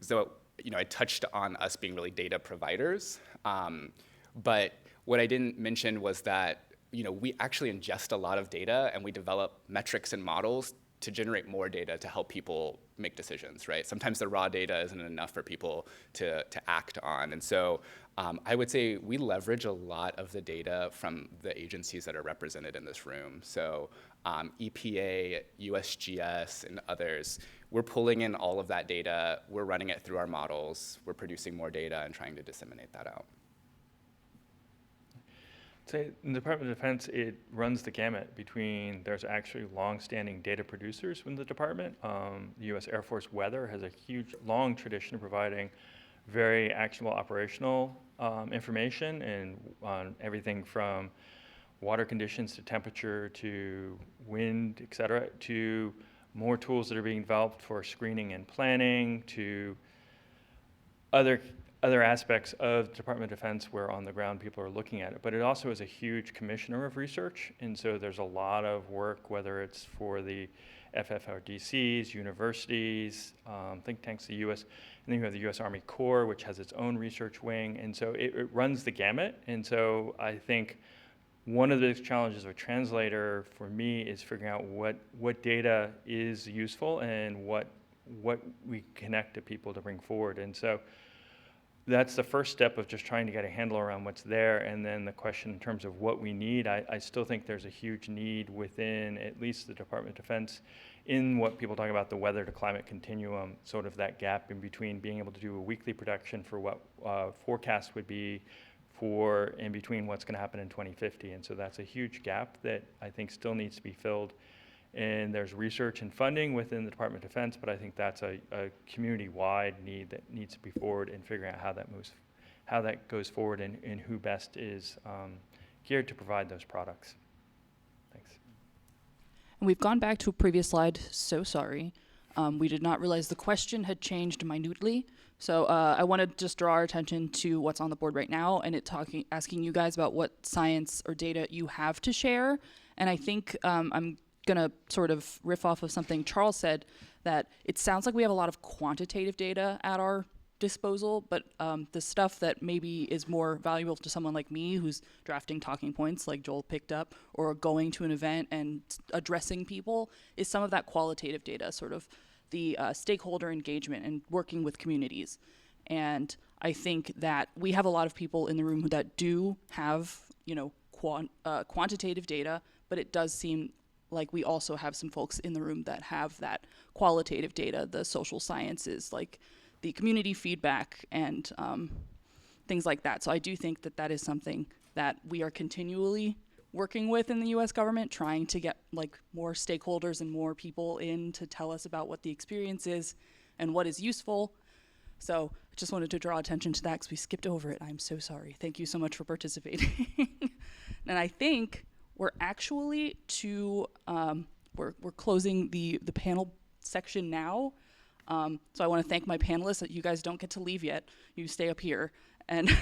so, you know, I touched on us being really data providers, but what I didn't mention was that, you know, we actually ingest a lot of data and we develop metrics and models to generate more data to help people make decisions, right? Sometimes the raw data isn't enough for people to act on. And so I would say we leverage a lot of the data from the agencies that are represented in this room. So EPA, USGS, and others, we're pulling in all of that data, we're running it through our models, we're producing more data and trying to disseminate that out. Say in the Department of Defense, it runs the gamut between, there's actually long-standing data producers in the department. The U.S. Air Force Weather has a huge, long tradition of providing very actionable operational information and on everything from water conditions to temperature to wind, et cetera, to more tools that are being developed for screening and planning, to other aspects of the Department of Defense where on the ground people are looking at it. But it also is a huge commissioner of research, and so there's a lot of work, whether it's for the FFRDCs, universities, think tanks, the U.S., and then you have the U.S. Army Corps, which has its own research wing, and so it runs the gamut. And so I think one of the challenges of a translator for me is figuring out what data is useful and what we connect to people to bring forward. And so that's the first step of just trying to get a handle around what's there. And then the question in terms of what we need, I still think there's a huge need within at least the Department of Defense in what people talk about the weather to climate continuum, sort of that gap in between being able to do a weekly production for what forecast would be for in between what's going to happen in 2050. And so that's a huge gap that I think still needs to be filled. And there's research and funding within the Department of Defense, but I think that's a community-wide need that needs to be forward in figuring out how that goes forward and who best is geared to provide those products. Thanks. And we've gone back to a previous slide, so sorry. We did not realize the question had changed minutely. So I want to just draw our attention to what's on the board right now and asking you guys about what science or data you have to share. And I think I'm going to sort of riff off of something Charles said, that it sounds like we have a lot of quantitative data at our disposal, but the stuff that maybe is more valuable to someone like me who's drafting talking points like Joel picked up, or going to an event and addressing people, is some of that qualitative data, sort of the stakeholder engagement and working with communities. And I think that we have a lot of people in the room that do have, quantitative data, but it does seem like we also have some folks in the room that have that qualitative data, the social sciences, like the community feedback and things like that. So I do think that that is something that we are continually working with in the US government, trying to get like more stakeholders and more people in to tell us about what the experience is and what is useful. So I just wanted to draw attention to that because we skipped over it. I'm so sorry. Thank you so much for participating. And I think we're actually we're closing the panel section now. So I want to thank my panelists that you guys don't get to leave yet. You stay up here. And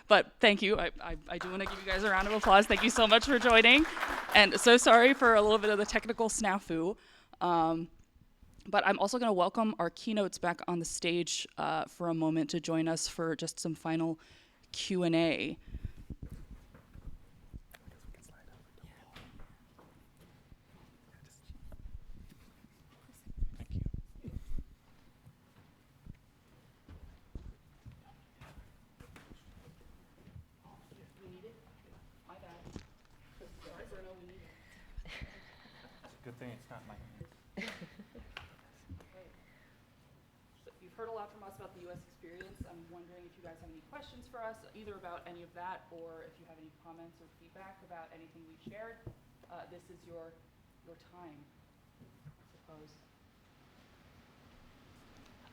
but thank you. I do want to give you guys a round of applause. Thank you so much for joining. And so sorry for a little bit of the technical snafu. But I'm also going to welcome our keynotes back on the stage for a moment to join us for just some final Q&A. Good thing it's not my hands. So you've heard a lot from us about the U.S. experience. I'm wondering if you guys have any questions for us, either about any of that or if you have any comments or feedback about anything we shared. This is your time, I suppose.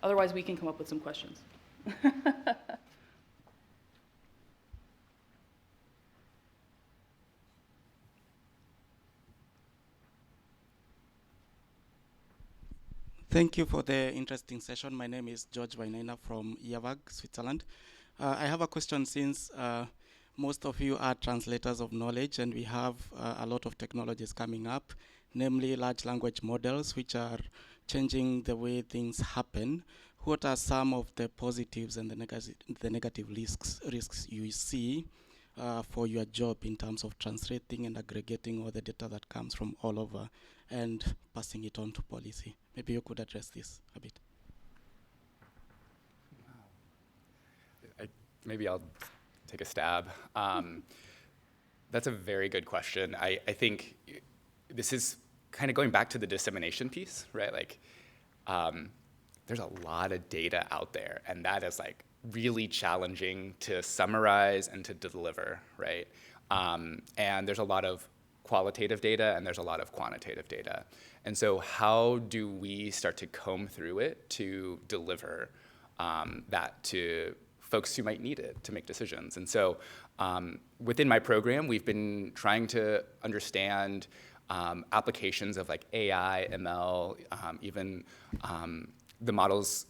Otherwise, we can come up with some questions. Thank you for the interesting session. My name is George Wainaina from IAVAG, Switzerland. I have a question since most of you are translators of knowledge and we have a lot of technologies coming up, namely large language models, which are changing the way things happen. What are some of the positives and the negative risks you see for your job in terms of translating and aggregating all the data that comes from all over and passing it on to policy? Maybe you could address this a bit. Maybe I'll take a stab. That's a very good question. I think this is kind of going back to the dissemination piece, right? Like, there's a lot of data out there, and that is like really challenging to summarize and to deliver, right? And there's a lot of qualitative data and there's a lot of quantitative data. And so how do we start to comb through it to deliver that to folks who might need it to make decisions? And so within my program, we've been trying to understand applications of like AI, ML, even the models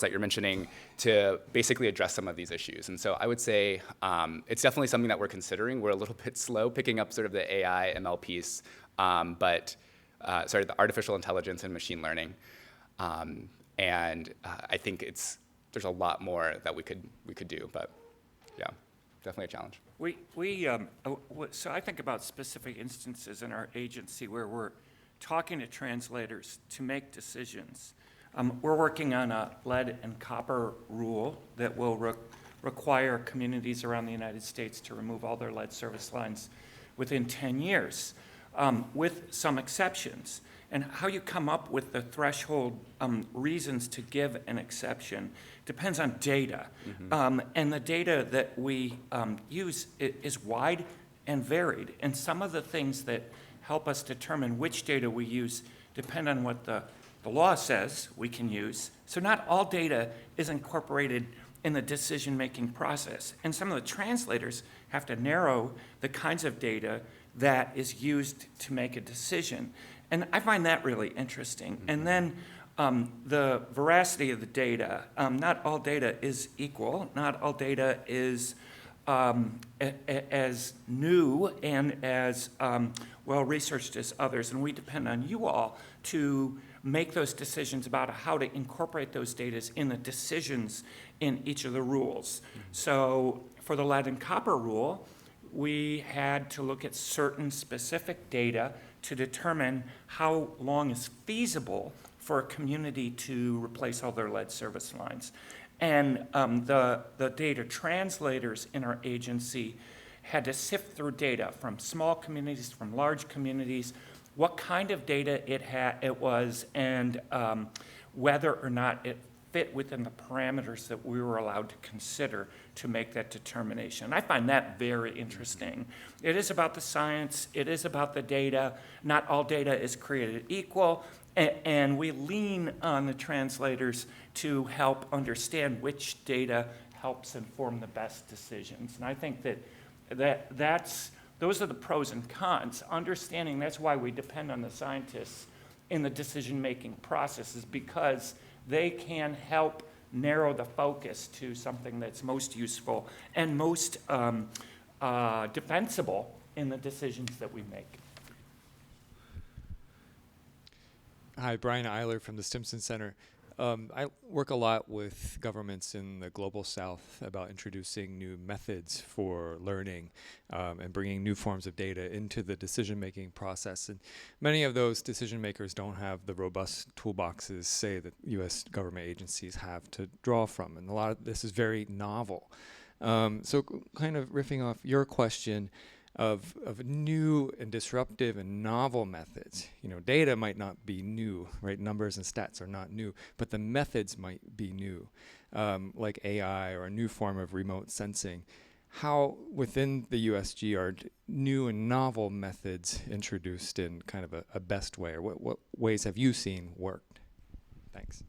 that you're mentioning to basically address some of these issues. And so I would say it's definitely something that we're considering. We're a little bit slow picking up sort of the AI, ML piece, the artificial intelligence and machine learning. And I think there's a lot more that we could do, but yeah. definitely a challenge. So I think about specific instances in our agency where we're talking to translators to make decisions. We're working on a lead and copper rule that will require communities around the United States to remove all their lead service lines within 10 years, with some exceptions. And how you come up with the threshold reasons to give an exception depends on data. And the data that we use is wide and varied. And some of the things that help us determine which data we use depend on what the law says we can use. So not all data is incorporated in the decision-making process. And some of the translators have to narrow the kinds of data that is used to make a decision. And I find that really interesting. And then the veracity of the data. Not all data is equal. Not all data is as new and as well-researched as others. And we depend on you all to make those decisions about how to incorporate those data in the decisions in each of the rules. So for the lead and copper rule, we had to look at certain specific data to determine how long is feasible for a community to replace all their lead service lines. And the data translators in our agency had to sift through data from small communities, from large communities, what kind of data it was, and whether or not it fit within the parameters that we were allowed to consider to make that determination. I find that very interesting. It is about the science, it is about the data. Not all data is created equal, and we lean on the translators to help understand which data helps inform the best decisions. And I think those are the pros and cons. Understanding that's why we depend on the scientists in the decision-making process, is because they can help narrow the focus to something that's most useful and most defensible in the decisions that we make. Hi, Brian Eiler from the Stimson Center. I work a lot with governments in the global south about introducing new methods for learning and bringing new forms of data into the decision-making process. And many of those decision makers don't have the robust toolboxes, say, that U.S. government agencies have to draw from. And a lot of this is very novel. So kind of riffing off your question, of new and disruptive and novel methods. Data might not be new, right? Numbers and stats are not new, but the methods might be new, like AI or a new form of remote sensing. How within the USG are new and novel methods introduced in kind of a best way, or what ways have you seen worked? Thanks.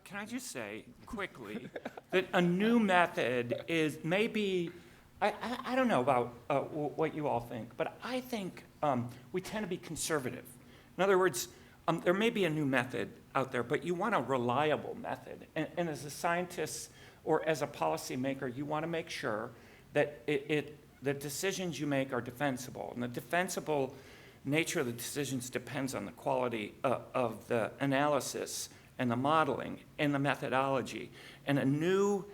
Can I just say quickly that a new method is maybe, I don't know about what you all think, but I think we tend to be conservative. In other words, there may be a new method out there, but you want a reliable method. And as a scientist or as a policymaker, you want to make sure that the decisions you make are defensible. And the defensible nature of the decisions depends on the quality of the analysis and the modeling and the methodology. And a new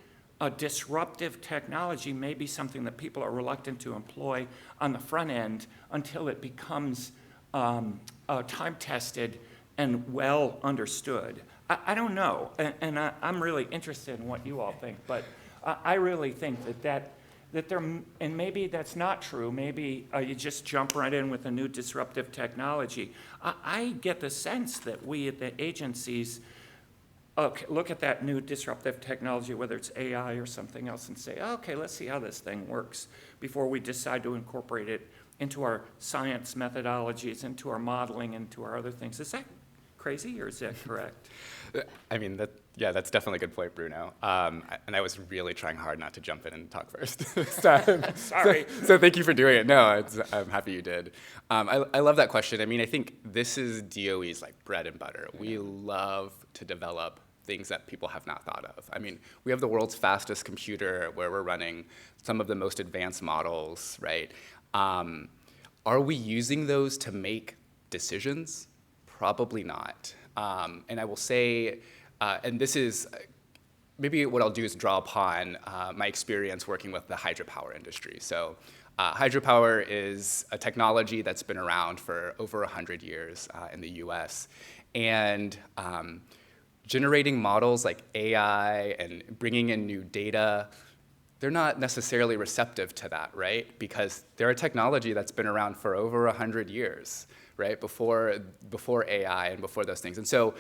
disruptive technology may be something that people are reluctant to employ on the front end until it becomes time-tested and well understood. I don't know, and I'm really interested in what you all think, but I really think that there, and maybe that's not true, maybe you just jump right in with a new disruptive technology. I get the sense that we at the agencies look at that new disruptive technology, whether it's AI or something else, and say, okay, let's see how this thing works before we decide to incorporate it into our science methodologies, into our modeling, into our other things. Is that crazy, or is that correct? I mean, that's definitely a good point, Bruno. And I was really trying hard not to jump in and talk first. Sorry. So thank you for doing it. No, I'm happy you did. I love that question. I mean, I think this is DOE's like bread and butter. We love to develop things that people have not thought of. I mean, we have the world's fastest computer where we're running some of the most advanced models, right? Are we using those to make decisions? Probably not. And I will say, and this is, maybe what I'll do is draw upon my experience working with the hydropower industry. So hydropower is a technology that's been around for over 100 years in the US. And generating models like AI and bringing in new data, they're not necessarily receptive to that, right? Because they're a technology that's been around for over 100 years, right? Before AI and before those things. And so,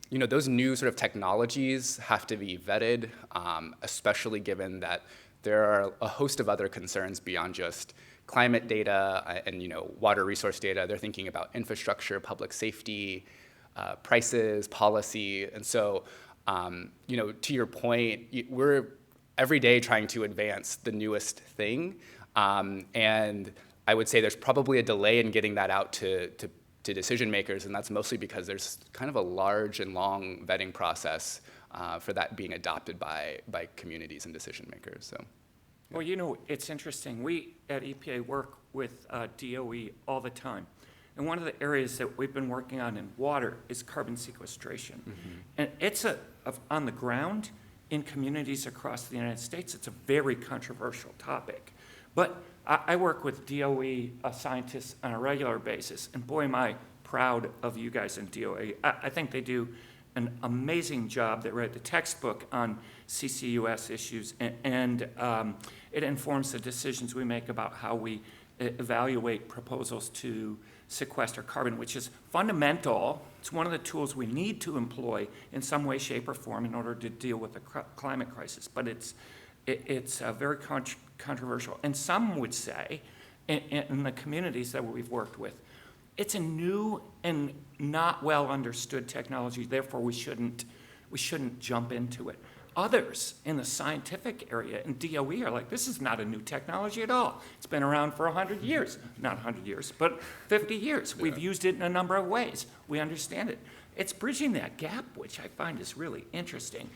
you know, those new sort of technologies have to be vetted, especially given that there are a host of other concerns beyond just climate data and, you know, water resource data. They're thinking about infrastructure, public safety, prices, policy. And so, you know, to your point, we're every day trying to advance the newest thing. And I would say there's probably a delay in getting that out to decision makers, and that's mostly because there's kind of a large and long vetting process for that being adopted by communities and decision makers. So, yeah. Well, you know, it's interesting. We at EPA work with DOE all the time. And one of the areas that we've been working on in water is carbon sequestration. Mm-hmm. And it's on the ground in communities across the United States, it's a very controversial topic. But I work with DOE scientists on a regular basis, and boy, am I proud of you guys in DOE. I think they do an amazing job. They write the textbook on CCUS issues, and it informs the decisions we make about how we evaluate proposals to sequester carbon, which is fundamental. It's one of the tools we need to employ in some way, shape, or form in order to deal with the climate crisis. But it's very controversial. And some would say, in the communities that we've worked with, it's a new and not well understood technology, therefore we shouldn't jump into it. Others in the scientific area in DOE are like, this is not a new technology at all. It's been around for 100 years. Not 100 years, but 50 years. Yeah. We've used it in a number of ways. We understand it. It's bridging that gap, which I find is really interesting,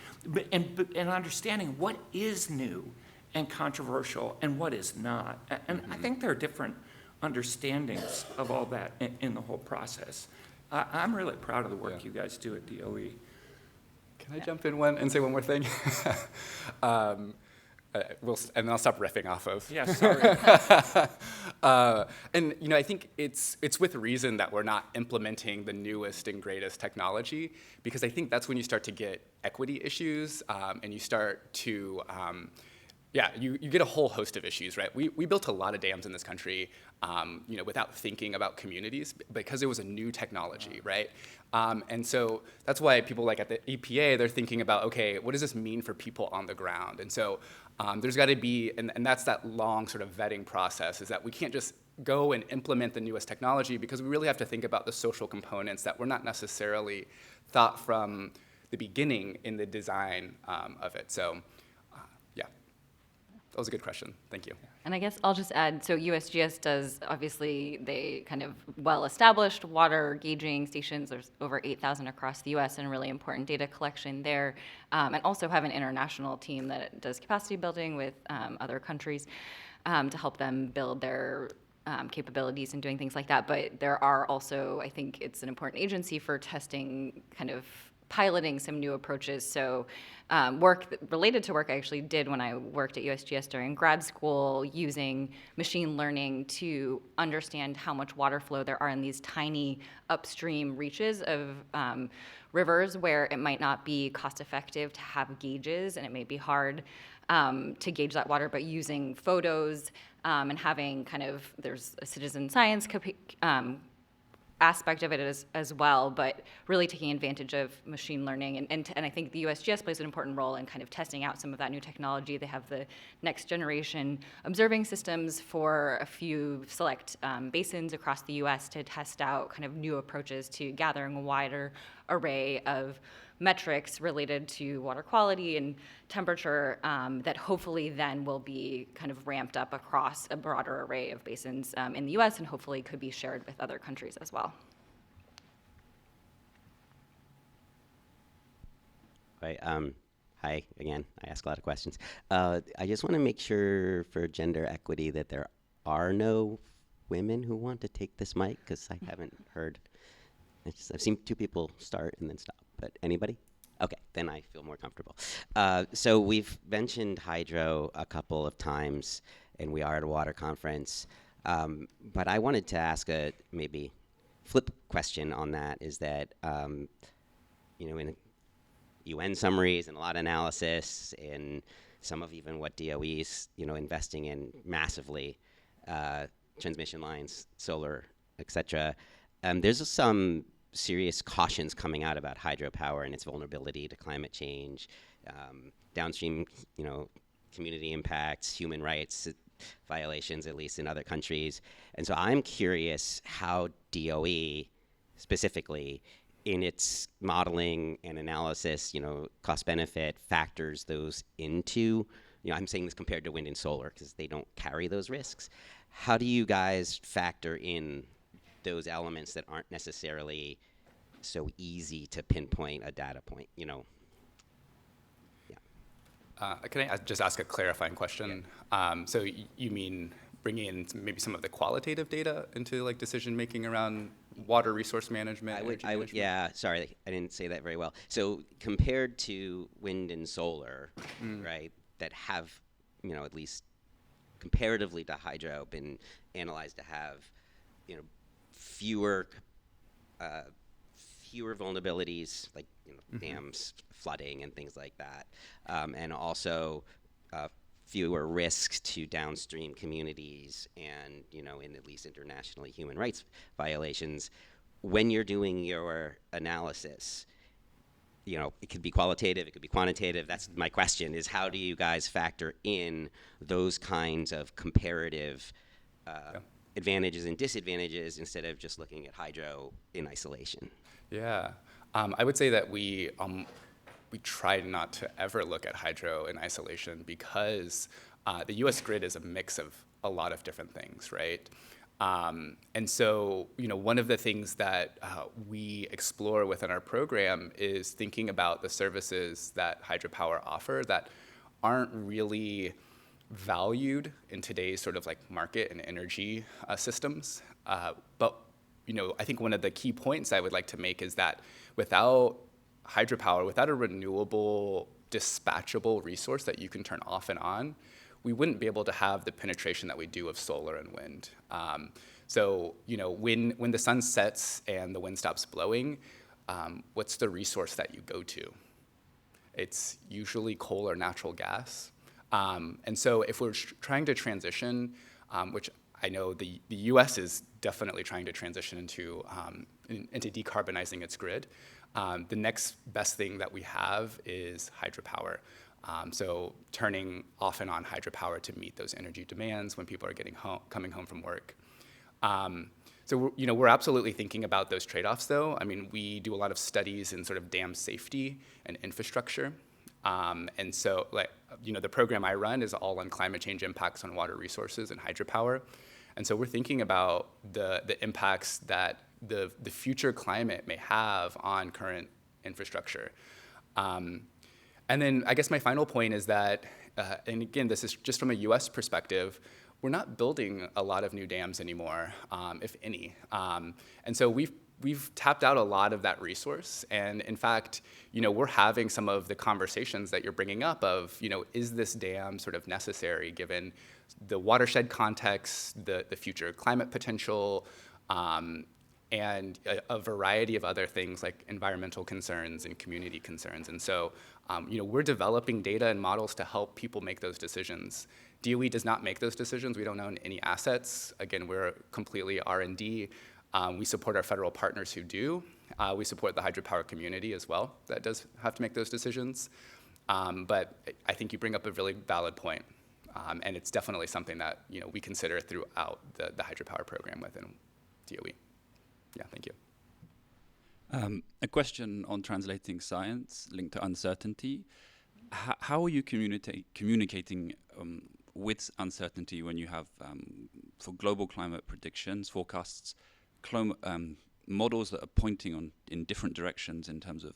and understanding what is new and controversial and what is not. And I think there are different understandings of all that in the whole process. I'm really proud of the work you guys do at DOE. Can I jump in and say one more thing? And then I'll stop riffing off of. Yeah, sorry. And you know, I think it's with reason that we're not implementing the newest and greatest technology, because I think that's when you start to get equity issues, and you start to, you get a whole host of issues, right? We built a lot of dams in this country, you know, without thinking about communities because it was a new technology, right? And so that's why people like at the EPA, they're thinking about, okay, what does this mean for people on the ground? And so there's got to be, and that's that long sort of vetting process, is that we can't just go and implement the newest technology, because we really have to think about the social components that were not necessarily thought from the beginning in the design of it. So. That was a good question. Thank you. And I guess I'll just add, so USGS does, obviously, they kind of well-established water gauging stations. There's over 8,000 across the U.S. and really important data collection there. And also have an international team that does capacity building with other countries to help them build their capabilities and doing things like that. But there are also, I think it's an important agency for testing, kind of piloting some new approaches. So work related to work I actually did when I worked at USGS during grad school, using machine learning to understand how much water flow there are in these tiny upstream reaches of rivers where it might not be cost effective to have gauges, and it may be hard to gauge that water, but using photos and having kind of, there's a citizen science aspect of it as well, but really taking advantage of machine learning. And I think the USGS plays an important role in kind of testing out some of that new technology. They have the next generation observing systems for a few select basins across the US to test out kind of new approaches to gathering a wider array of metrics related to water quality and temperature that hopefully then will be kind of ramped up across a broader array of basins in the US, and hopefully could be shared with other countries as well. Right. Hi again. I ask a lot of questions. I just want to make sure for gender equity that there are no women who want to take this mic? Because I haven't heard. I've seen 2 people start and then stop. But anybody? Okay, then I feel more comfortable. So we've mentioned hydro a couple of times, and we are at a water conference. But I wanted to ask a maybe flip question on that, is that, in UN summaries and a lot of analysis and some of even what DOE's, investing in massively, transmission lines, solar, et cetera, there's some serious cautions coming out about hydropower and its vulnerability to climate change, downstream, community impacts, human rights violations, at least in other countries. And so I'm curious how DOE specifically in its modeling and analysis, cost benefit factors those into, I'm saying this compared to wind and solar because they don't carry those risks. How do you guys factor in those elements that aren't necessarily so easy to pinpoint a data point, Can I just ask a clarifying question? Yeah. So you mean bringing in maybe some of the qualitative data into like decision making around water resource management? I would, yeah, sorry, I didn't say that very well. So compared to wind and solar, right, that have, at least comparatively to hydro, been analyzed to have, fewer vulnerabilities, like dams flooding and things like that, and also fewer risks to downstream communities and, in at least internationally human rights violations. When you're doing your analysis, it could be qualitative, it could be quantitative. That's my question, is how do you guys factor in those kinds of comparative advantages and disadvantages instead of just looking at hydro in isolation? Yeah, I would say that we try not to ever look at hydro in isolation because the U.S. grid is a mix of a lot of different things, right? And so, one of the things that we explore within our program is thinking about the services that hydropower offer that aren't really valued in today's sort of like market and energy systems. But I think one of the key points I would like to make is that without hydropower, without a renewable, dispatchable resource that you can turn off and on, we wouldn't be able to have the penetration that we do of solar and wind. So, when the sun sets and the wind stops blowing, what's the resource that you go to? It's usually coal or natural gas. And so if we're trying to transition, which I know the U.S. is definitely trying to transition into decarbonizing its grid, the next best thing that we have is hydropower. So turning off and on hydropower to meet those energy demands when people are coming home from work. So we're absolutely thinking about those trade-offs, though. I mean, we do a lot of studies in sort of dam safety and infrastructure. And so, the program I run is all on climate change impacts on water resources and hydropower. And so we're thinking about the impacts that the future climate may have on current infrastructure. And then I guess my final point is that, and again, this is just from a US perspective, we're not building a lot of new dams anymore, if any. And so we've tapped out a lot of that resource. And in fact, we're having some of the conversations that you're bringing up of, is this dam sort of necessary given the watershed context, the future climate potential, and a variety of other things like environmental concerns and community concerns. And so, we're developing data and models to help people make those decisions. DOE does not make those decisions. We don't own any assets. Again, we're completely R&D. We support our federal partners who do. We support the hydropower community as well that does have to make those decisions. But I think you bring up a really valid point. And it's definitely something that we consider throughout the hydropower program within DOE. Yeah, thank you. A question on translating science linked to uncertainty. How are you communicating with uncertainty when you have, for global climate predictions, forecasts, models that are pointing in different directions in terms of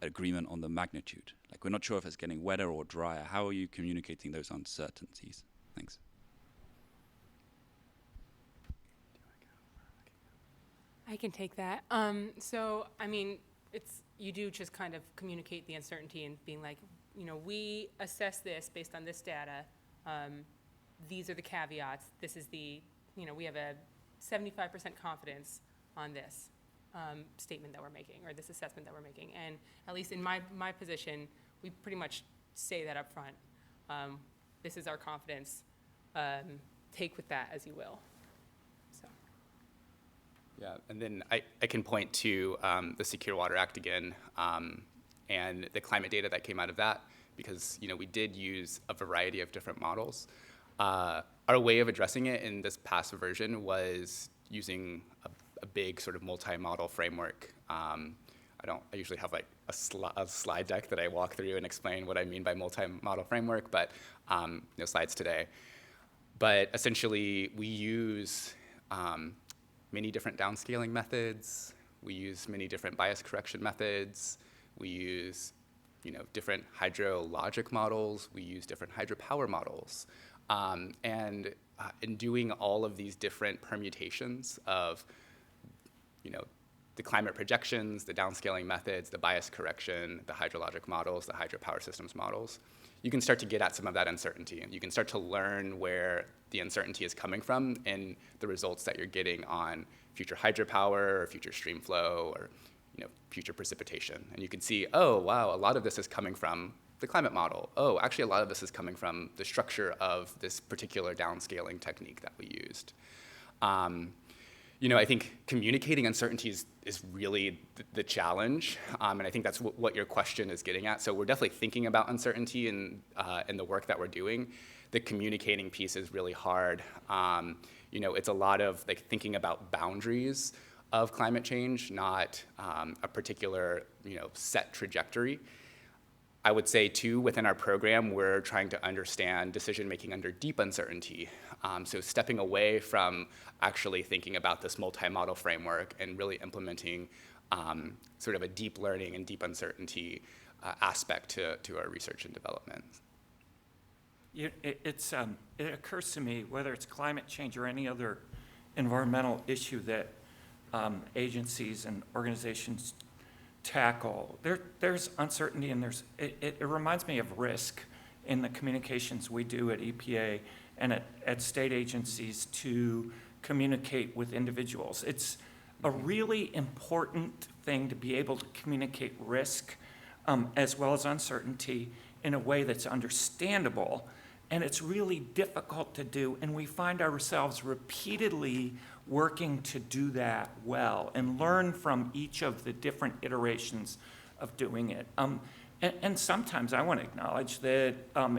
agreement on the magnitude? Like, we're not sure if it's getting wetter or drier. How are you communicating those uncertainties? Thanks. I can take that. So, I mean, you do just kind of communicate the uncertainty and being like, we assess this based on this data. These are the caveats. This is we have a 75% confidence on this statement that we're making or this assessment that we're making. And at least in my position, we pretty much say that up front. This is our confidence. Take with that as you will. So. Yeah, and then I can point to the Secure Water Act again and the climate data that came out of that, because we did use a variety of different models. Our way of addressing it in this past version was using a big sort of multi-model framework. I usually have like a slide deck that I walk through and explain what I mean by multi-model framework, but no slides today. But essentially, we use many different downscaling methods. We use many different bias correction methods. We use different hydrologic models. We use different hydropower models. And in doing all of these different permutations of the climate projections, the downscaling methods, the bias correction, the hydrologic models, the hydropower systems models, you can start to get at some of that uncertainty, and you can start to learn where the uncertainty is coming from in the results that you're getting on future hydropower or future stream flow or future precipitation. And you can see, oh, wow, a lot of this is coming from the climate model. Oh, actually, a lot of this is coming from the structure of this particular downscaling technique that we used. I think communicating uncertainties is really the challenge, and I think that's what your question is getting at. So we're definitely thinking about uncertainty in the work that we're doing. The communicating piece is really hard. It's a lot of thinking about boundaries of climate change, not a particular set trajectory. I would say, too, within our program, we're trying to understand decision-making under deep uncertainty. So stepping away from actually thinking about this multi-model framework and really implementing sort of a deep learning and deep uncertainty aspect to our research and development. It occurs to me, whether it's climate change or any other environmental issue that agencies and organizations tackle, there's uncertainty and it reminds me of risk in the communications we do at EPA and at state agencies to communicate with individuals. It's a really important thing to be able to communicate risk as well as uncertainty in a way that's understandable, and it's really difficult to do, and we find ourselves repeatedly working to do that well and learn from each of the different iterations of doing it. And sometimes I want to acknowledge that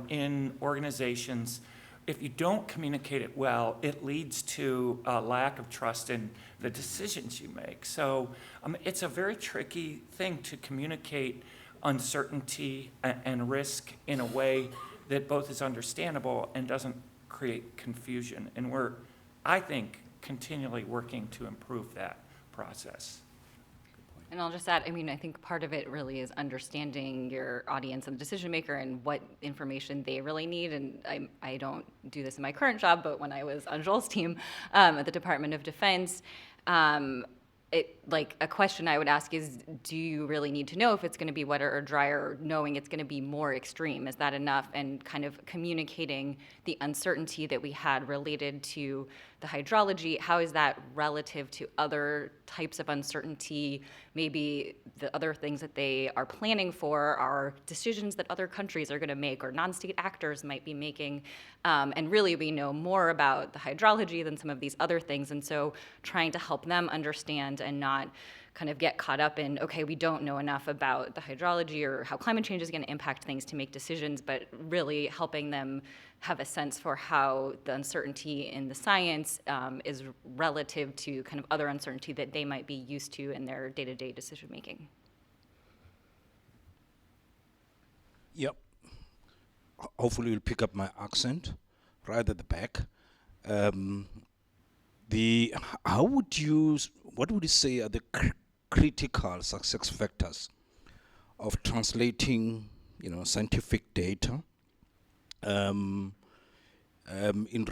in organizations, if you don't communicate it well, it leads to a lack of trust in the decisions you make. So it's a very tricky thing to communicate uncertainty and risk in a way that both is understandable and doesn't create confusion. And we're, I think, continually working to improve that process. And I'll just add, I think part of it really is understanding your audience and the decision maker and what information they really need. And I don't do this in my current job, but when I was on Joel's team at the Department of Defense, a question I would ask is, do you really need to know if it's going to be wetter or drier, or knowing it's going to be more extreme? Is that enough? And kind of communicating the uncertainty that we had related to the hydrology, how is that relative to other types of uncertainty? Maybe the other things that they are planning for are decisions that other countries are going to make or non-state actors might be making. And really, we know more about the hydrology than some of these other things. And so trying to help them understand and not kind of get caught up in, okay, we don't know enough about the hydrology or how climate change is going to impact things to make decisions, but really helping them have a sense for how the uncertainty in the science is relative to kind of other uncertainty that they might be used to in their day-to-day decision making. Yep. Hopefully you'll pick up my accent right at the back. What would you say are the critical success factors of translating, scientific data in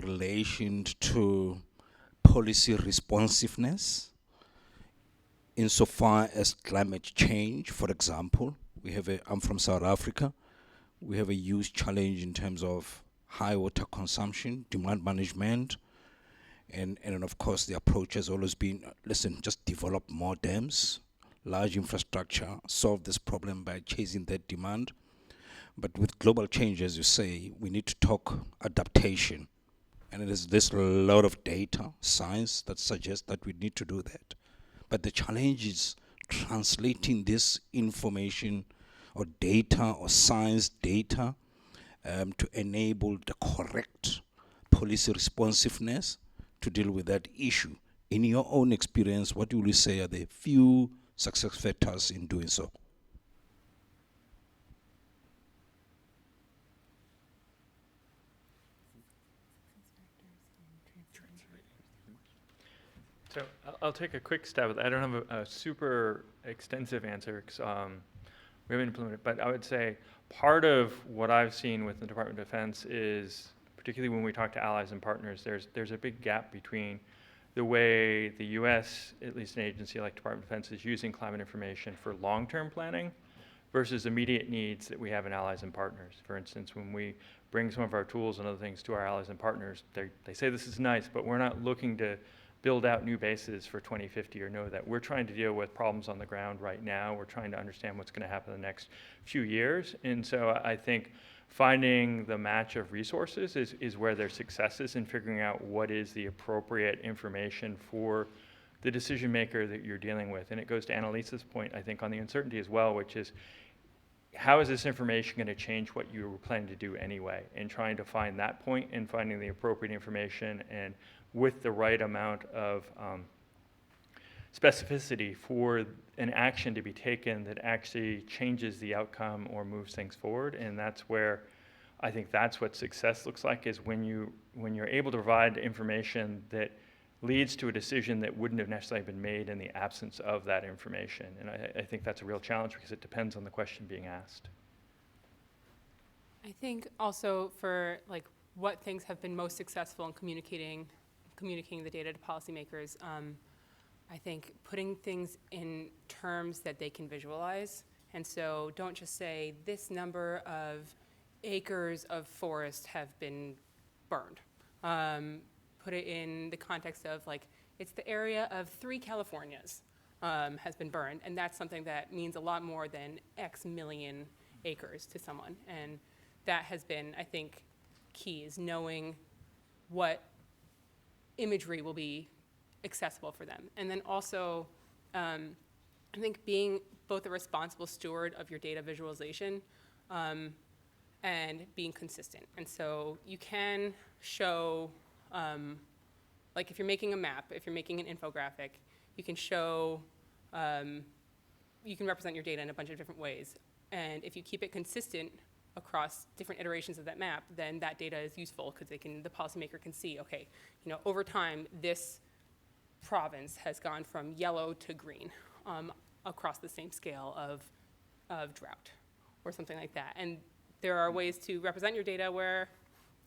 relation to policy responsiveness insofar as climate change, for example, I'm from South Africa. We have a huge challenge in terms of high water consumption, demand management, and then of course the approach has always been, listen, just develop more dams, large infrastructure, solve this problem by chasing that demand. But with global change, as you say, we need to talk adaptation. And there's a lot of data, science that suggests that we need to do that. But the challenge is translating this information or data or science data to enable the correct policy responsiveness to deal with that issue. In your own experience, what will you say are the few success factors in doing so? So I'll take a quick stab at that. I don't have a super extensive answer because we haven't implemented it, but I would say part of what I've seen with the Department of Defense is, particularly when we talk to allies and partners, there's a big gap between the way the U.S., at least an agency like Department of Defense, is using climate information for long-term planning versus immediate needs that we have in allies and partners. For instance, when we bring some of our tools and other things to our allies and partners, they say this is nice, but we're not looking to build out new bases for 2050 or know that. We're trying to deal with problems on the ground right now. We're trying to understand what's going to happen in the next few years. And so I think finding the match of resources is where their success is in figuring out what is the appropriate information for the decision maker that you're dealing with. And it goes to Annalisa's point, I think, on the uncertainty as well, which is how is this information going to change what you were planning to do anyway? And trying to find that point and finding the appropriate information and with the right amount of specificity for an action to be taken that actually changes the outcome or moves things forward. And that's where I think that's what success looks like, is when you're able to provide information that leads to a decision that wouldn't have necessarily been made in the absence of that information. And I think that's a real challenge because it depends on the question being asked. I think also for like what things have been most successful in communicating the data to policymakers, I think putting things in terms that they can visualize. And so don't just say this number of acres of forest have been burned. Put it in the context of like, it's the area of 3 Californias has been burned. And that's something that means a lot more than X million acres to someone. And that has been, I think, key, is knowing what imagery will be accessible for them. And then also, I think being both a responsible steward of your data visualization and being consistent. And so you can show, like if you're making a map, if you're making an infographic, you can show, you can represent your data in a bunch of different ways. And if you keep it consistent across different iterations of that map, then that data is useful because the policymaker can see, okay, over time, this province has gone from yellow to green across the same scale of drought or something like that. And there are ways to represent your data where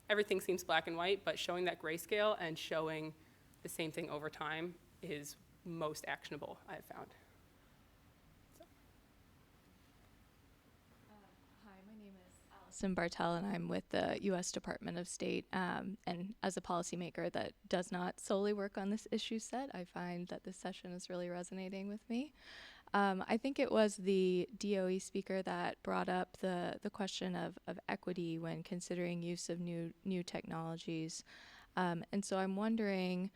everything seems black and white, but showing that grayscale and showing the same thing over time is most actionable, I've found. Allison Bartel, and I'm with the U.S. Department of State. And as a policymaker that does not solely work on this issue set, I find that this session is really resonating with me. I think it was the DOE speaker that brought up the question of equity when considering use of new technologies. And so I'm wondering,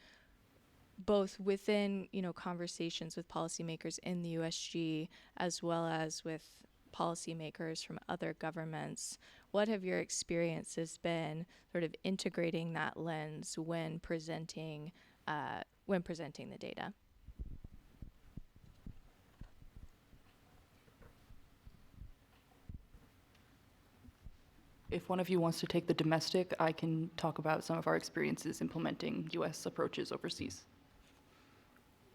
both within conversations with policymakers in the USG as well as with policymakers from other governments, what have your experiences been sort of integrating that lens when presenting the data? If one of you wants to take the domestic, I can talk about some of our experiences implementing U.S. approaches overseas.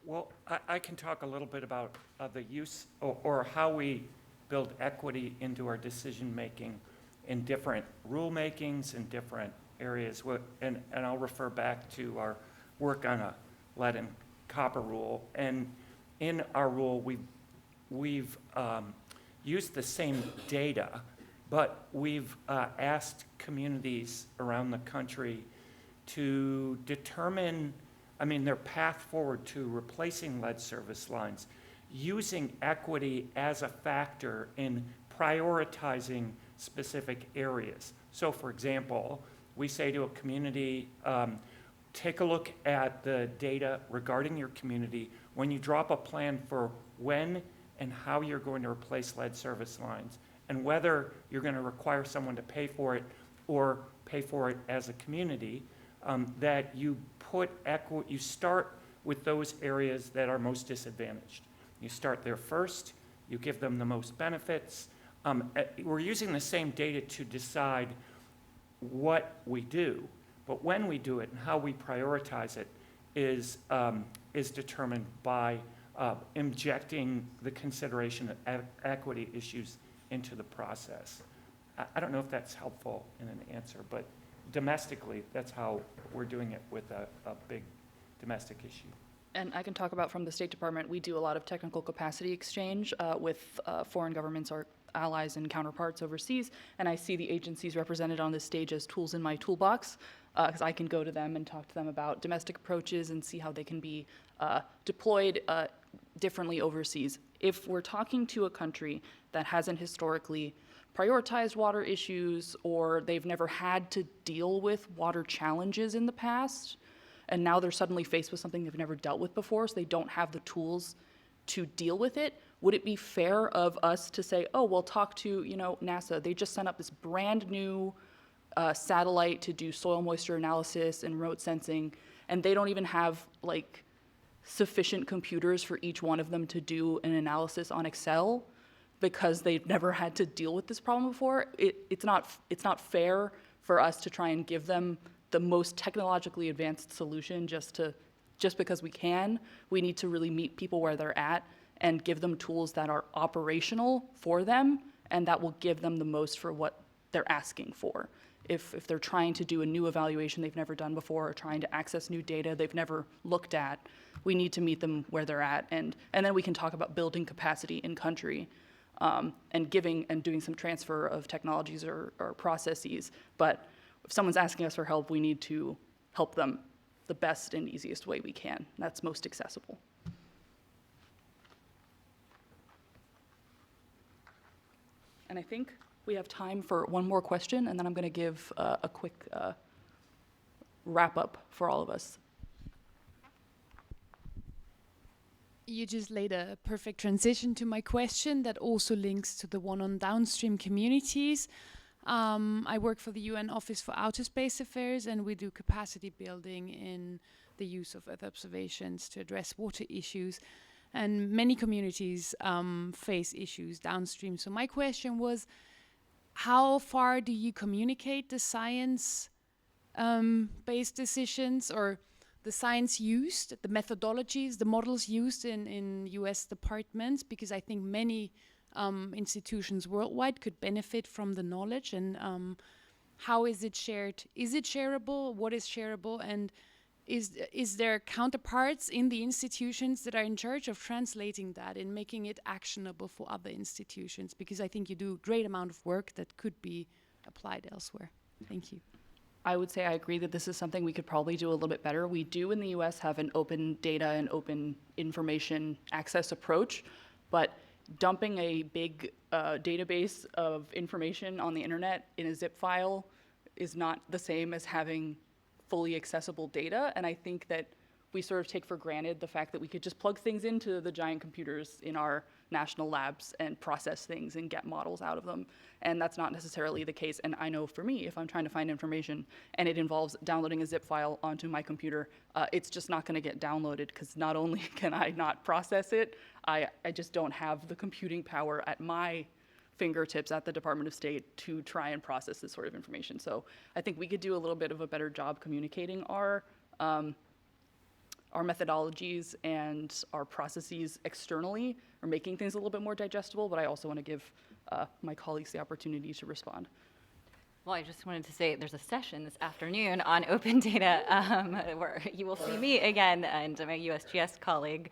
Well, I can talk a little bit about the use or how we build equity into our decision-making in different rulemakings in different areas. And I'll refer back to our work on a lead and copper rule. And in our rule, we've used the same data, but we've asked communities around the country to determine, their path forward to replacing lead service lines, using equity as a factor in prioritizing specific areas. So for example, we say to a community, take a look at the data regarding your community when you drop a plan for when and how you're going to replace lead service lines, and whether you're going to require someone to pay for it or pay for it as a community, that you you start with those areas that are most disadvantaged. You start there first, you give them the most benefits. We're using the same data to decide what we do, but when we do it and how we prioritize it is determined by injecting the consideration of equity issues into the process. I don't know if that's helpful in an answer, but domestically, that's how we're doing it with a big domestic issue. And I can talk about from the State Department, we do a lot of technical capacity exchange with foreign governments or allies and counterparts overseas, and I see the agencies represented on this stage as tools in my toolbox, because I can go to them and talk to them about domestic approaches and see how they can be deployed differently overseas. If we're talking to a country that hasn't historically prioritized water issues, or they've never had to deal with water challenges in the past, and now they're suddenly faced with something they've never dealt with before, so they don't have the tools to deal with it, would it be fair of us to say, oh, we'll talk to, NASA, they just sent up this brand new satellite to do soil moisture analysis and remote sensing, and they don't even have sufficient computers for each one of them to do an analysis on Excel because they've never had to deal with this problem before. It's not fair for us to try and give them the most technologically advanced solution just because we can. We need to really meet people where they're at and give them tools that are operational for them and that will give them the most for what they're asking for. If they're trying to do a new evaluation they've never done before or trying to access new data they've never looked at, we need to meet them where they're at. And then we can talk about building capacity in country and giving and doing some transfer of technologies or processes. But if someone's asking us for help, we need to help them the best and easiest way we can. That's most accessible. And I think we have time for one more question, and then I'm going to give a quick wrap up for all of us. You just laid a perfect transition to my question that also links to the one on downstream communities. I work for the UN Office for Outer Space Affairs, and we do capacity building in the use of Earth observations to address water issues. And many communities face issues downstream. So my question was, how far do you communicate the science-based decisions or the science used, the methodologies, the models used in US departments? Because I think many institutions worldwide could benefit from the knowledge. And how is it shared? Is it shareable? What is shareable? And is there counterparts in the institutions that are in charge of translating that and making it actionable for other institutions? Because I think you do a great amount of work that could be applied elsewhere. Thank you. I would say I agree that this is something we could probably do a little bit better. We do in the US have an open data and open information access approach, but dumping a big database of information on the internet in a zip file is not the same as having fully accessible data. And I think that we sort of take for granted the fact that we could just plug things into the giant computers in our national labs and process things and get models out of them. And that's not necessarily the case. And I know for me, if I'm trying to find information and it involves downloading a zip file onto my computer, it's just not going to get downloaded because not only can I not process it, I just don't have the computing power at my fingertips at the Department of State to try and process this sort of information. So I think we could do a little bit of a better job communicating our methodologies and our processes externally, or making things a little bit more digestible, but I also want to give my colleagues the opportunity to respond. Well, I just wanted to say there's a session this afternoon on open data where you will see me again and my USGS colleague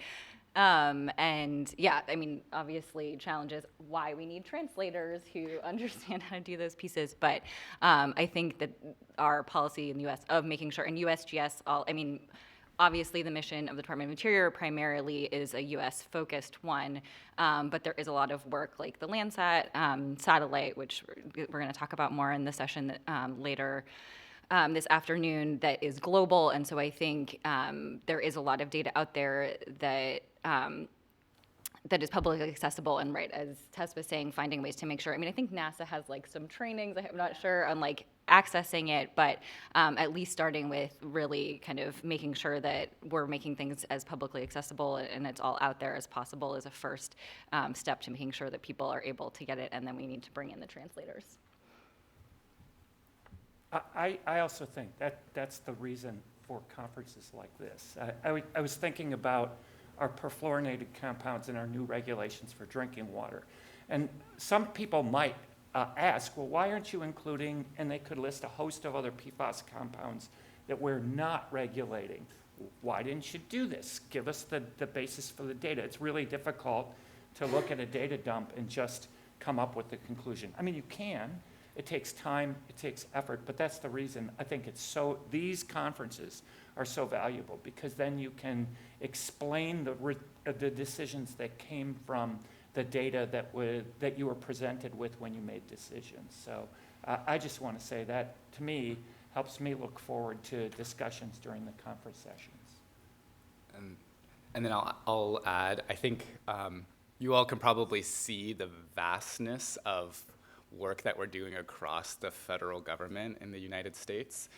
And yeah, I mean, obviously challenges why we need translators who understand how to do those pieces. But I think that our policy in the US of making sure, and USGS, obviously the mission of the Department of Interior primarily is a US focused one, but there is a lot of work like the Landsat satellite, which we're gonna talk about more in the session later this afternoon, that is global. And so I think there is a lot of data out there that that is publicly accessible, and right, as Tess was saying, finding ways to make sure. I mean, I think NASA has like some trainings, I'm not sure, on like accessing it, but at least starting with really kind of making sure that we're making things as publicly accessible and it's all out there as possible is a first step to making sure that people are able to get it, and then we need to bring in the translators. I also think that's the reason for conferences like this. I was thinking about our perfluorinated compounds and our new regulations for drinking water. And some people might ask, well, why aren't you including, and they could list a host of other PFAS compounds that we're not regulating. Why didn't you do this? Give us the basis for the data. It's really difficult to look at a data dump and just come up with the conclusion. I mean, you can. It takes time, it takes effort, but that's the reason I think these conferences are so valuable, because then you can explain the decisions that came from the data that you were presented with when you made decisions. So I just want to say that, to me, helps me look forward to discussions during the conference sessions. And then I'll add, I think you all can probably see the vastness of work that we're doing across the federal government in the United States.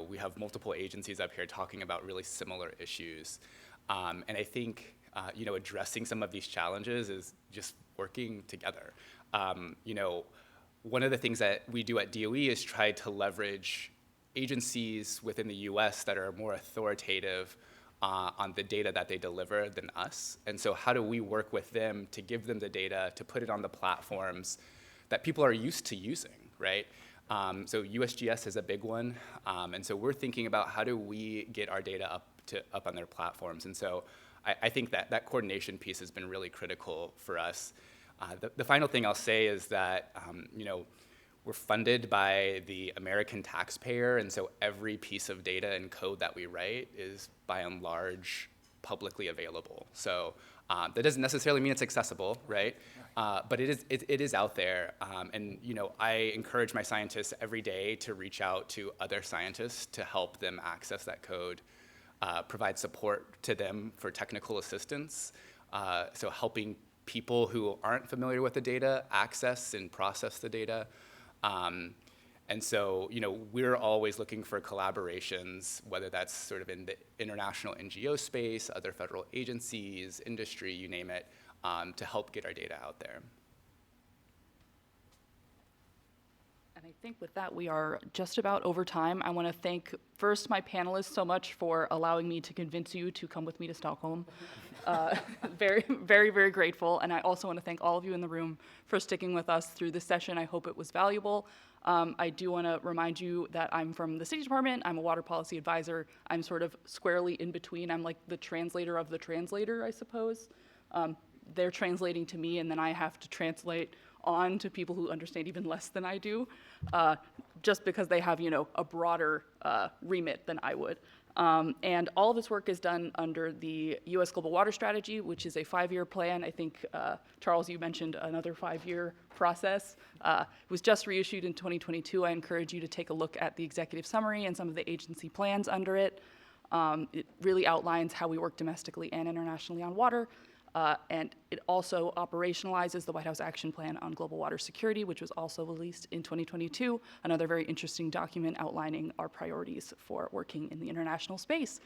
We have multiple agencies up here talking about really similar issues. And I think, addressing some of these challenges is just working together. One of the things that we do at DOE is try to leverage agencies within the US that are more authoritative on the data that they deliver than us. And so how do we work with them to give them the data, to put it on the platforms that people are used to using, right? So USGS is a big one. And so we're thinking about how do we get our data up on their platforms. And so I think that coordination piece has been really critical for us. The final thing I'll say is that, we're funded by the American taxpayer, and so every piece of data and code that we write is by and large publicly available. So that doesn't necessarily mean it's accessible, right? But it is out there, and I encourage my scientists every day to reach out to other scientists to help them access that code, provide support to them for technical assistance, so helping people who aren't familiar with the data access and process the data. And so, we're always looking for collaborations, whether that's sort of in the international NGO space, other federal agencies, industry, you name it, to help get our data out there. And I think with that, we are just about over time. I want to thank first my panelists so much for allowing me to convince you to come with me to Stockholm. Very, very, very grateful. And I also want to thank all of you in the room for sticking with us through this session. I hope it was valuable. I do want to remind you that I'm from the State Department. I'm a water policy advisor. I'm sort of squarely in between. I'm like the translator of the translator, I suppose. They're translating to me, and then I have to translate on to people who understand even less than I do, just because they have, a broader remit than I would. And all of this work is done under the U.S. Global Water Strategy, which is a 5-year plan. I think, Charles, you mentioned another 5-year process. It was just reissued in 2022. I encourage you to take a look at the executive summary and some of the agency plans under it. It really outlines how we work domestically and internationally on water. And it also operationalizes the White House Action Plan on Global Water Security, which was also released in 2022, another very interesting document outlining our priorities for working in the international space.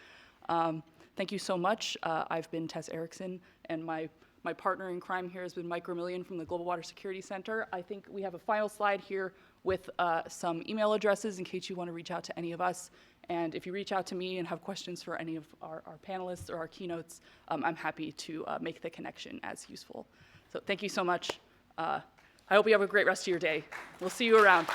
Thank you so much. I've been Tess Erickson, and my partner in crime here has been Mike Vermillion from the Global Water Security Center. I think we have a final slide here with some email addresses in case you want to reach out to any of us. And if you reach out to me and have questions for any of our panelists or our keynotes, I'm happy to make the connection as useful. So thank you so much. I hope you have a great rest of your day. We'll see you around.